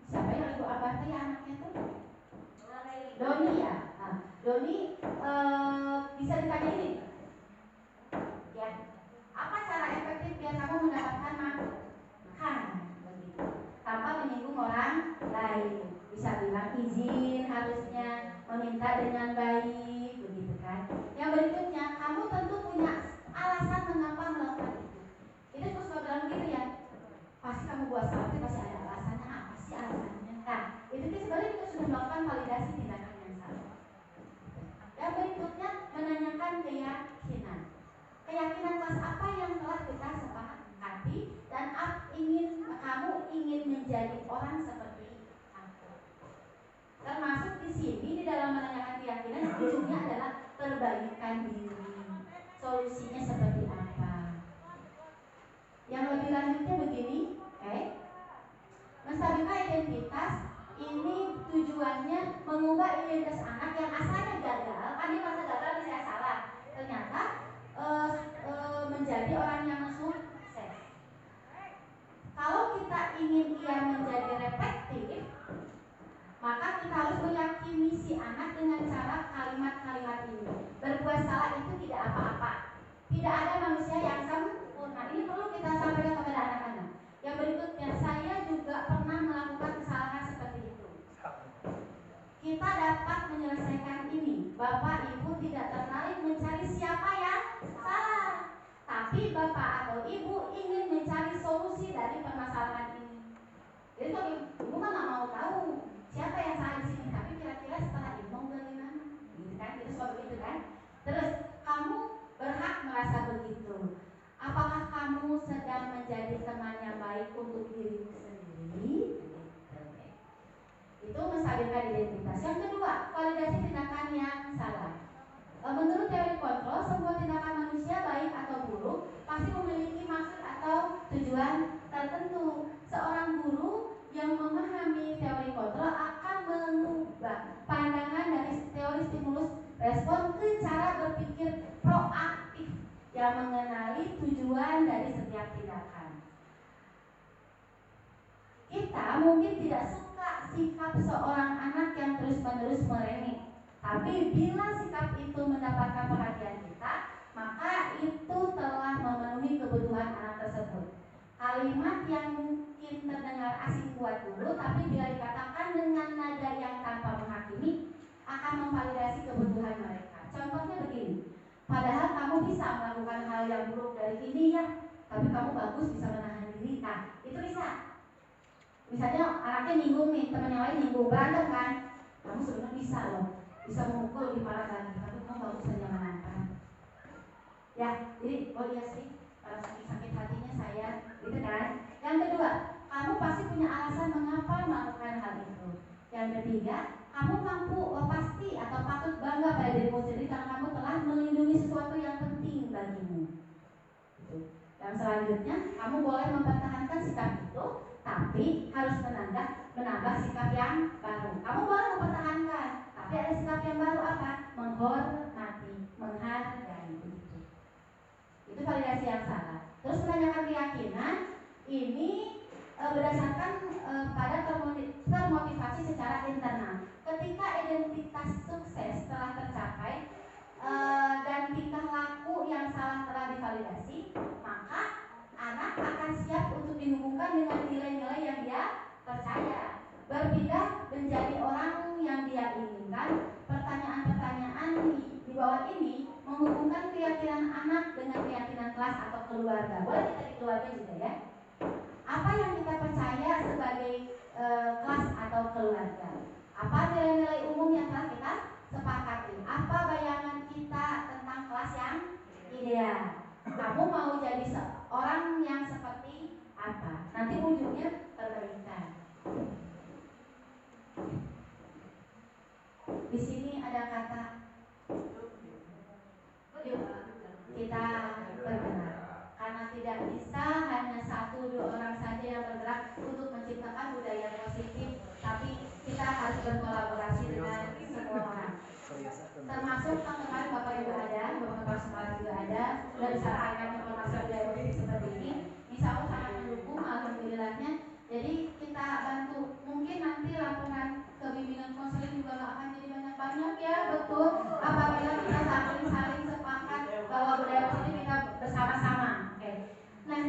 siapa yang Ibu Abah ya anaknya tuh? Doni ya. Nah, Doni bisa ditanya ini. Ya. Apa cara efektif biar kamu mendapatkan makan? Begitu. Tanpa menyinggung orang lain. Bisa bilang izin harusnya, meminta dengan baik, begitu kan? Yang berikutnya, kamu tentu punya alasan mengapa melakukan itu. Itu terus bilang gitu ya. Pasti kamu buat salah itu pasti ada alasannya. Apa sih alasannya? Nah, itu kan sebenarnya kita sudah melakukan validasi tindakan yang salah. Yang berikutnya, menanyakan keyakinan. Keyakinan kelas apa yang telah kita sepakati dan kamu ingin menjadi orang seperti aku. Termasuk di sini di dalam menanyakan keyakinan ujungnya adalah perbaikan diri. Solusinya seperti apa? Yang lebih lanjutnya begini, menstabilkan identitas ini tujuannya mengubah identitas anak yang asalnya gagal. Kan dia masa gagal bisa salah. Ternyata menjadi orang yang sukses. Kalau kita ingin ia menjadi reflektif, maka kita harus meyakini si anak dengan cara kalimat-kalimat ini. Berbuat salah itu tidak apa-apa. Tidak ada manusia yang sempurna. Ini perlu kita sampaikan kepada anak-anak. Yang berikutnya, saya juga pernah melakukan kesalahan seperti itu. Kita dapat menyelesaikan ini. Bapak Ibu tidak tertarik mencari siapa yang salah, tapi Bapak atau Ibu ingin mencari solusi dari permasalahan ini. Jadi kalau Ibu kan nggak mau tahu siapa yang salah di sini, tapi kira-kira setelah Ibu mau bagaimana, gitu kan? Itu suka begitu kan? Terus kamu berhak merasa begitu. Apakah kamu sedang menjadi teman yang baik untuk dirimu sendiri? Itu menstabilkan identitas. Yang kedua, validasi tindakan yang salah. Menurut teori kontrol, sebuah tindakan manusia baik atau buruk pasti memiliki maksud atau tujuan tertentu. Seorang guru yang memahami teori kontrol akan mengubah pandangan dari teori stimulus respon ke cara berpikir proaktif yang mengenali tujuan dari setiap tindakan. Kita mungkin tidak suka sikap seorang anak yang terus-menerus merengek, tapi bila sikap itu mendapatkan perhatian kita, maka itu telah memenuhi kebutuhan anak tersebut. Kalimat yang mungkin terdengar asing buat dulu, tapi bila dikatakan dengan nada yang tanpa menghakimi, akan memvalidasi kebutuhan mereka. Contohnya begini, padahal kamu bisa melakukan hal yang buruk dari ini ya, tapi kamu bagus bisa menahan diri. Nah, itu bisa. Misalnya anaknya nyinggung nih, teman yang lain nyinggung, berantem kan, kamu sebenarnya bisa loh, bisa memukul lebih parah lagi, tapi kamu bagus saja menantang. Ya, jadi oh iya sih, kalau sakit hatinya saya, gitu kan. Yang kedua, kamu pasti punya alasan mengapa melakukan hal itu. Yang ketiga, kamu mampu pasti atau patut bangga pada dirimu sendiri karena kamu telah melindungi sesuatu yang penting bagimu. Yang selanjutnya, kamu boleh mempertahankan sikap itu, tapi harus menambah sikap yang baru. Kamu boleh mempertahankan, tapi ada sikap yang baru apa? Menghormati, menghargai, begitu. Itu validasi yang salah. Terus menanyakan keyakinan ini berdasarkan pada termotivasi secara internal. Ketika identitas sukses telah tercapai dan tingkah laku yang salah telah divalidasi, maka anak akan siap untuk dihubungkan dengan nilai-nilai yang dia percaya, berpindah menjadi orang yang dia inginkan. Pertanyaan-pertanyaan di bawah ini menghubungkan keyakinan anak dengan keyakinan kelas atau keluarga. Boleh kita di keluarga juga ya. Apa yang kita percaya sebagai kelas atau keluarga. Apa nilai-nilai umum yang telah kita sepakati? Apa bayangan kita tentang kelas yang ideal? Kamu mau jadi seorang yang seperti apa? Nanti ujungnya perbaikan. Di sini ada kata yuk kita bergerak, karena tidak bisa hanya 1-2 orang saja yang bergerak untuk menciptakan budaya positif, tapi kita harus berkolaborasi dengan semua orang, termasuk kemarin Bapak Ibu ada, Bapak Kepala Sekolah juga ada, sudah disampaikan informasi budaya positif seperti ini. Insya Allah sangat mendukung, alhamdulillahnya. Jadi kita bantu, mungkin nanti laporan ke bimbingan konseling juga nggak akan jadi banyak-banyak ya, betul. Apabila kita saling sepakat bahwa budaya positif kita bersama-sama. Oke. Nah,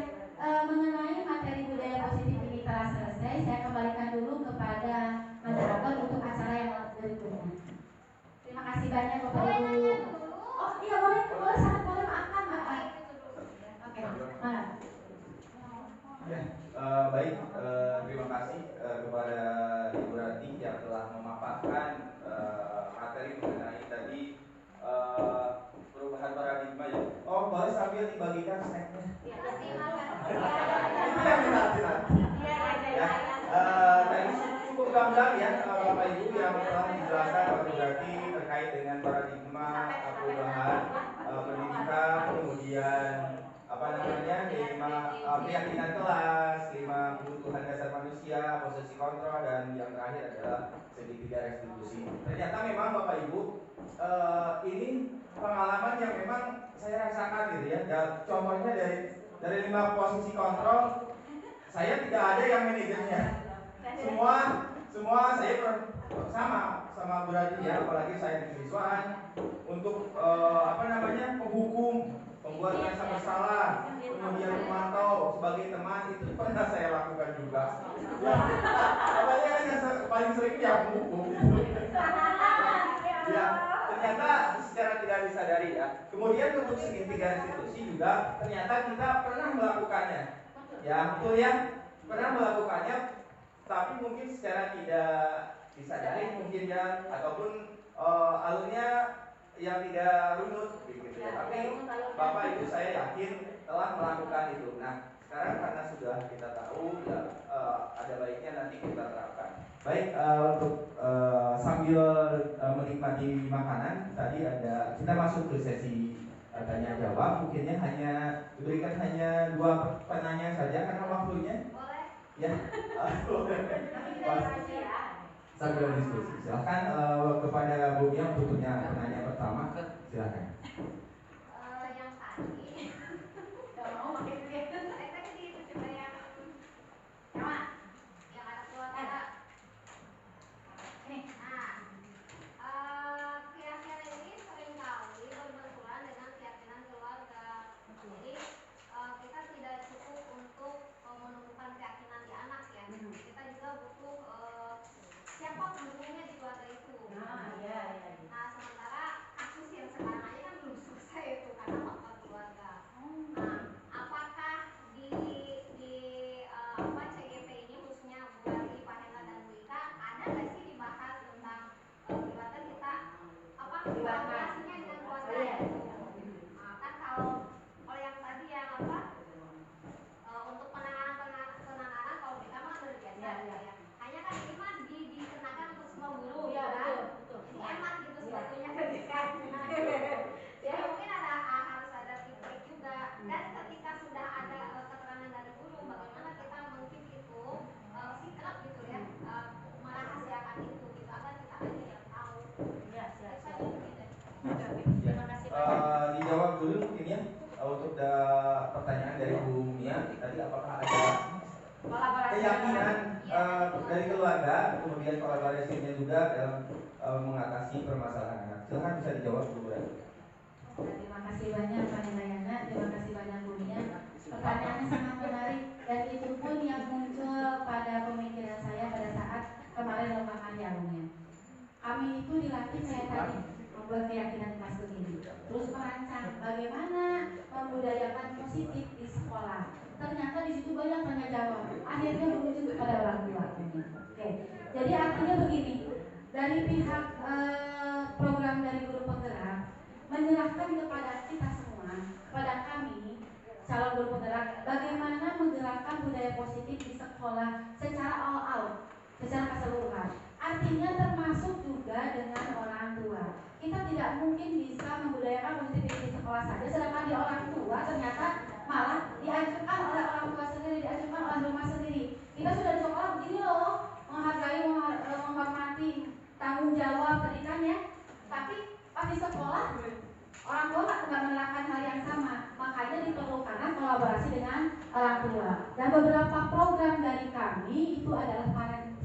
mengenai materi budaya positif ini telah selesai, saya kembalikan dulu kepada moderator untuk acara yang berikutnya. Terima kasih banyak Bapak Ibu. Oh iya boleh, sangat boleh, maafkan Bapak. Oke, maaf. Ya, baik, terima kasih kepada Ibu Rati yang telah memaparkan materi mengenai tadi perubahan paradigma ya. Oh, boleh sambil dibagikan snacknya. Ya, tadi cukup gamblang ya Bapak Ibu yang telah dijelaskan Pak Berarti terkait dengan paradigma perubahan pendidikan, kemudian keyakinan kelas, 5 kebutuhan dasar manusia, posisi kontrol, dan yang terakhir adalah segitiga restitusi. Ternyata memang Bapak Ibu ini pengalaman yang memang saya rasakan gitu ya. Dan contohnya dari 5 posisi kontrol, saya tidak ada yang manajernya. Semua saya sama berarti ya, apalagi saya di siswaan untuk penghukum, membuat rasa bersalah, kemudian memantau sebagai teman, itu pernah saya lakukan juga. Ya, apalagi yang paling sering ya menghukum itu. Ya, ternyata secara tidak disadari ya. Kemudian untuk segitiga restitusi juga ternyata kita pernah melakukannya. Ya, betul ya, pernah melakukannya, tapi mungkin secara tidak disadari mungkin ya, ataupun alurnya yang tidak runut begitu ya. Tapi Bapak Ibu saya yakin telah melakukan itu. Nah, sekarang karena sudah kita tahu ya, ada baiknya nanti kita terapkan. Baik, untuk sambil menikmati makanan, tadi kita masuk ke sesi tanya jawab. Mungkinnya diberikan hanya 2 penanya saja karena waktunya. Boleh. Ya. Sambil diskusi. Silakan kepada Bu Mia untuk penanya pertama. Silakan. Yang tadi nggak mau pakai duit. Tadi itu coba yang ada keluarga. Nah, keyakinan ini seringkali berbenturan dengan keyakinan keluarga. Jadi kita tidak cukup untuk menumbuhkan keyakinan di anak ya. Kita juga butuh siapa pendukungnya di keluarga itu. Nah, sementara kasus yang sekarang aja kan belum selesai itu karena faktor keluarga. Nah, apakah di CGP ini khususnya Bu Rati, Pak Hendra, dan Bu Ika ada nggak sih dibahas tentang gimana kita kolaborasinya dengan keluarga itu? Nah, kan kalau yang tadi yang untuk penanganan kalau kita mah udah biasa ya. Hanya kan ini mah dikenakan untuk semua guru ya kan? Ini enak gitu sebetulnya ketika jadi mungkin harus ada feedback juga, dan ketika sudah ada keterangan dari guru bagaimana kita mungkin itu sikap gitu ya, merahasiakan itu gitu agar kita aja yang tahu. Terima kasih banyak. Dijawab dulu mungkin ya untuk pertanyaan dari Bu Mia tadi, apakah ada keyakinan dari keluarga, kemudian kolaborasinya juga dalam mengatasi permasalahan anak. Silahkan bisa dijawab Bu Rati. Terima kasih banyak Pak Hendra, terima kasih banyak Bu Mia. Pertanyaannya sangat menarik, dan itu pun yang muncul pada pemikiran saya pada saat kemarin lomba karya Bu Mia. Kami itu dilatih kayak tadi membuat keyakinan kelas begini, terus merancang bagaimana membudayakan positif di sekolah. ternyata di situ banyak tanya jawab, akhirnya berujung kepada orang tua. Oke, jadi artinya begini, dari pihak program dari guru penggerak menyerahkan kepada kita semua, kepada kami calon guru penggerak, bagaimana menggerakkan budaya positif di sekolah secara all out, secara keseluruhan. Artinya termasuk juga dengan orang tua. Kita tidak mungkin bisa membudayakan positif di sekolah saja, sedangkan di orang tua ternyata malah dianjurkan oleh orang tua sendiri, dianjurkan oleh rumah sendiri. Kita sudah di sekolah begini loh, menghargai, menghormati tanggung jawab pendidikannya, tapi pas di sekolah orang tua nggak menerapkan hal yang sama. Makanya diperlukan kolaborasi dengan orang tua. Dan beberapa program dari kami itu adalah parenting.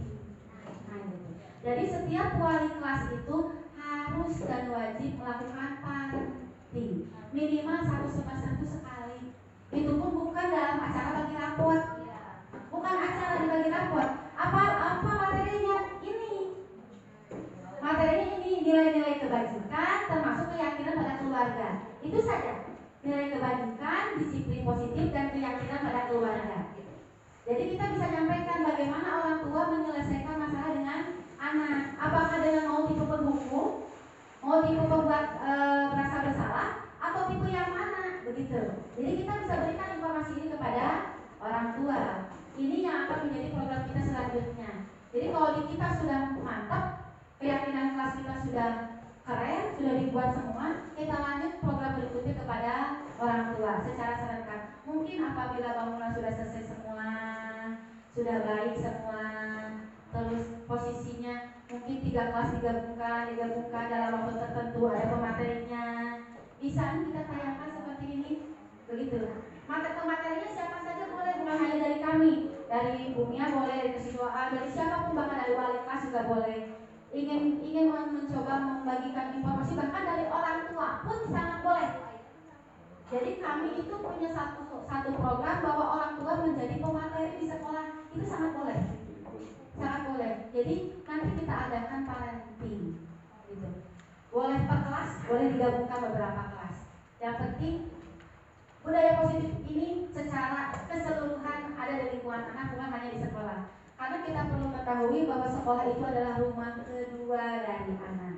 Jadi setiap wali kelas itu harus dan wajib melakukan parenting minimal 1 semester itu sekali. Itu pun bukan dalam acara bagi rapor, bukan acara dibagi rapor. Apa materinya? Ini materinya ini nilai-nilai kebajikan termasuk keyakinan pada keluarga. Itu saja, nilai kebajikan, disiplin positif dan keyakinan pada keluarga. Jadi kita bisa nyampaikan bagaimana orang tua menyelesaikan masalah dengan anak. Apakah dengan mau tipe penghukum, mau tipe pembuat merasa bersalah, atau tipe yang mana, begitu. Jadi kita bisa berikan informasi ini kepada orang tua. Ini yang akan menjadi program kita selanjutnya. Jadi kalau di kita sudah mantap, keyakinan kelas kita sudah keren, sudah dibuat semua, kita lanjut program berikutnya kepada orang tua secara serentak. Mungkin apabila bangunan sudah selesai semua, sudah baik semua, terus posisinya mungkin 3 kelas digabungkan dalam waktu tertentu, ada pematerinya, bisa kita tayangkan seperti ini, begitu. Materinya siapa saja boleh, bukan hanya dari kami, dari Bumia boleh, dari kesiswaan, dari siapapun, bahkan dari wali kelas juga boleh. Ingin mencoba membagikan informasi, bahkan dari orang tua pun sangat boleh. Jadi kami itu punya satu program bahwa orang tua menjadi pemateri di sekolah, itu sangat boleh, sangat boleh. Jadi nanti kita adakan parenting, gitu. Boleh per kelas, boleh digabungkan beberapa kelas. Yang penting budaya positif ini secara keseluruhan ada di lingkungan anak, bukan hanya di sekolah. Karena kita perlu mengetahui bahwa sekolah itu adalah rumah kedua dari anak.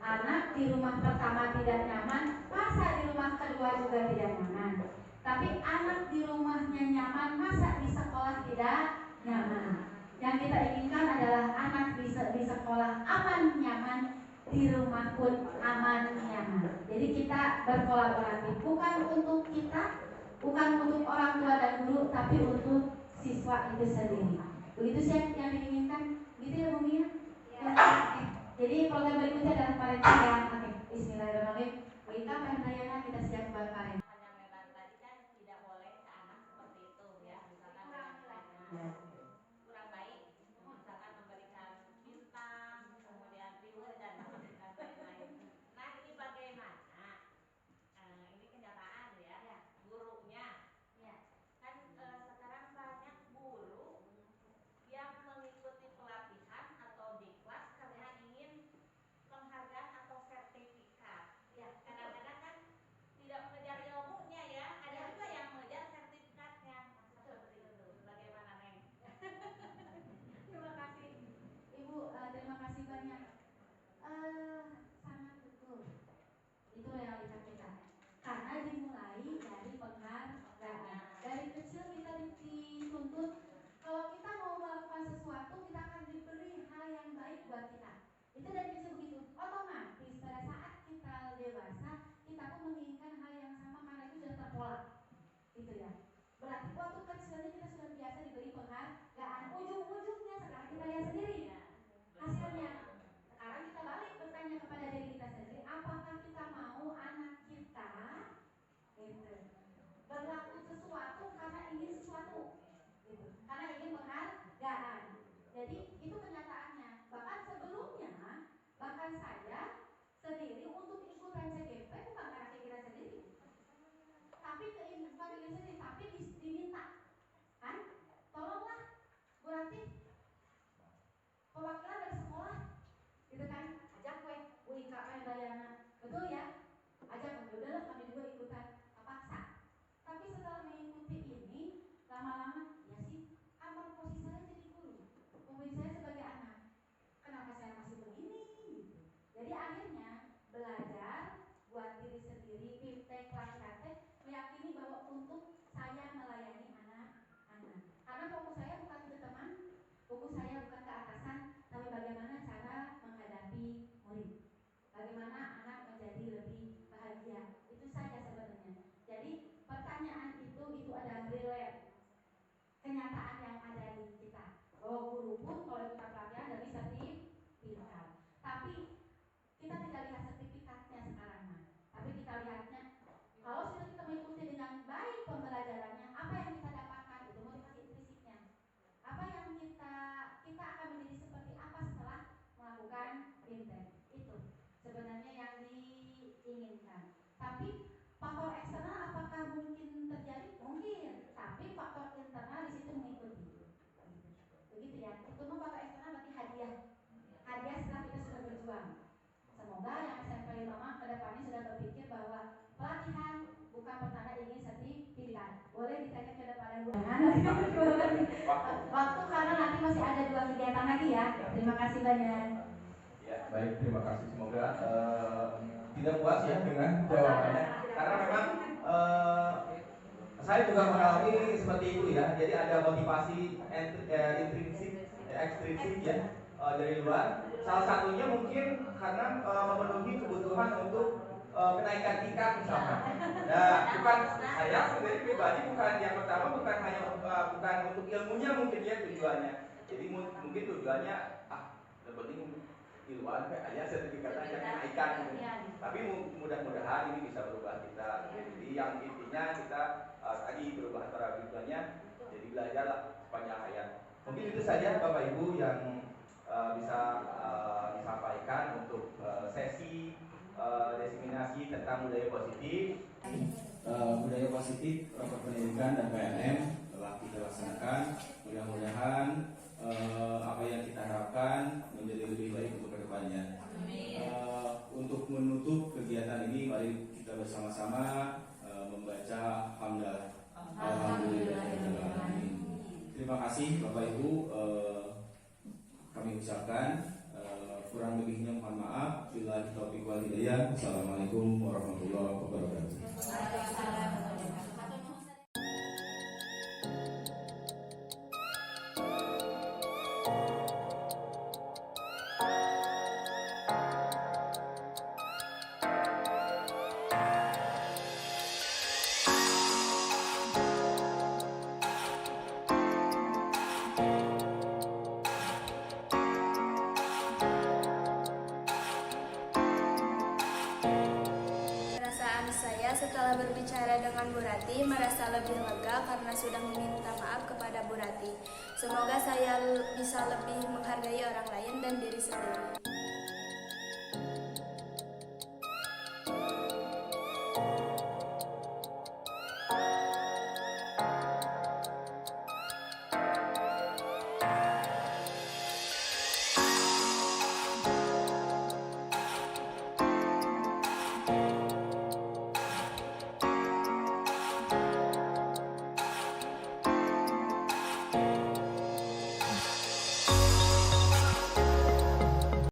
Anak di rumah pertama tidak nyaman, masa di rumah kedua juga tidak nyaman. Tapi anak di rumahnya nyaman, masa di sekolah tidak nyaman. Yang kita inginkan adalah anak di sekolah aman nyaman, di rumah pun aman nyaman. Jadi kita berkolaborasi, bukan untuk kita, bukan untuk orang tua dan guru, tapi untuk siswa itu sendiri. Begitu sih yang diinginkan, gitu ya Bu Mia? Ya. Jadi program berikutnya adalah parenting ya. Oke, bismillahirrahmanirrahim. Kita Hendayana, kita siap buat parenting. Penyampaian tadi kan tidak boleh ke anak seperti itu ya, misalkan kurang baik, misalkan memberikan bintang, kemudian reward dan lain-lain. Nah ini bagaimana? Ini kenyataan ya, gurunya. Kan sekarang banyak guru yang mengikuti pelatihan atau diklat karena ingin penghargaan atau sertifikat. Ya, kadang-kadang kan tidak mengejar ilmunya ya, ada juga yang mengejar sertifikatnya. Seperti itu. Bagaimana, Neng? Terima kasih Ibu, terima kasih banyak. Sangat betul. Itu realita kita. Karena dimulai dari penghargaan. Dari kecil kita dituntut kalau kita mau melakukan sesuatu, kita akan diberi hal yang baik buat kita. Itu dari kecil begitu. Otomatis pada saat kita dewasa, kita pun menginginkan hal yang sama karena itu sudah terpola. Gitu ya. Berarti waktu kecilnya kita sudah biasa diberi penghargaan. Ujung-ujungnya sekarang kita lihat sendiri hasilnya. Sekarang kita balik bertanya kepada diri kita sendiri, apakah kita mau anak kita gitu, berlaku sesuatu karena ingin sesuatu gitu, karena ingin penghargaan. Jadi itu kenyataannya. Bahkan sebelumnya, bahkan saya sendiri untuk ikutan CGP bukan karena keinginan sendiri, tapi bukan keinginan sendiri, tapi diminta kan, tolonglah Bu Ranti, perwakilan dari sekolah gitu kan, ajak gue Bu Ika Hendayana, betul ya, ajak, udahlah kami juga ikutan, paksa. Tapi setelah mengikuti ini Tapi faktor eksternal apakah mungkin terjadi? Mungkin, tapi faktor internal di situ mengikuti. Begitu ya. Terutama faktor eksternal berarti hadiah. Hadiah setelah kita sudah berjuang. Semoga yang SMP 5 ke depannya sudah berpikir bahwa pelatihan bukan pertanda ingin sertifikat. Boleh ditanya ke depan waktu karena nanti masih ada 2 kegiatan lagi ya. Terima kasih banyak. Ya, baik, terima kasih. Semoga tidak puas ya dengan jawabannya. Karena memang saya juga mengalami seperti itu ya. Jadi ada motivasi intrinsik, ekstrinsik ya dari luar. Salah satunya mungkin karena memenuhi kebutuhan untuk kenaikan tingkat misalkan. Nah, bukan saya sendiri pribadi bukan yang pertama bukan hanya bukan untuk ilmunya mungkin ya tujuannya. Jadi mungkin tujuannya yang penting di luar kayak sertifikat aja kenaikan gitu. Tapi mudah-mudahan ini bisa berubah kita. Jadi yang intinya kita tadi berubah antara tujuannya jadi belajar lah sepanjang hayat. Mungkin itu saja Bapak Ibu yang bisa disampaikan untuk sesi diseminasi tentang budaya positif. Budaya positif rapat pendidikan dan PNM telah kita laksanakan. Mudah-mudahan apa yang kita harapkan menjadi lebih baik untuk kedepannya. Untuk menutup kegiatan ini, mari kita bersama-sama membaca hamdalah. Alhamdulillah. Terima kasih Bapak Ibu. Kami ucapkan kurang lebihnya mohon maaf. Billahi taufiq wal hidayah. Assalamualaikum warahmatullahi wabarakatuh. Saya setelah berbicara dengan Bu Rati merasa lebih lega karena sudah meminta maaf kepada Bu Rati. Semoga saya bisa lebih menghargai orang lain dan diri sendiri.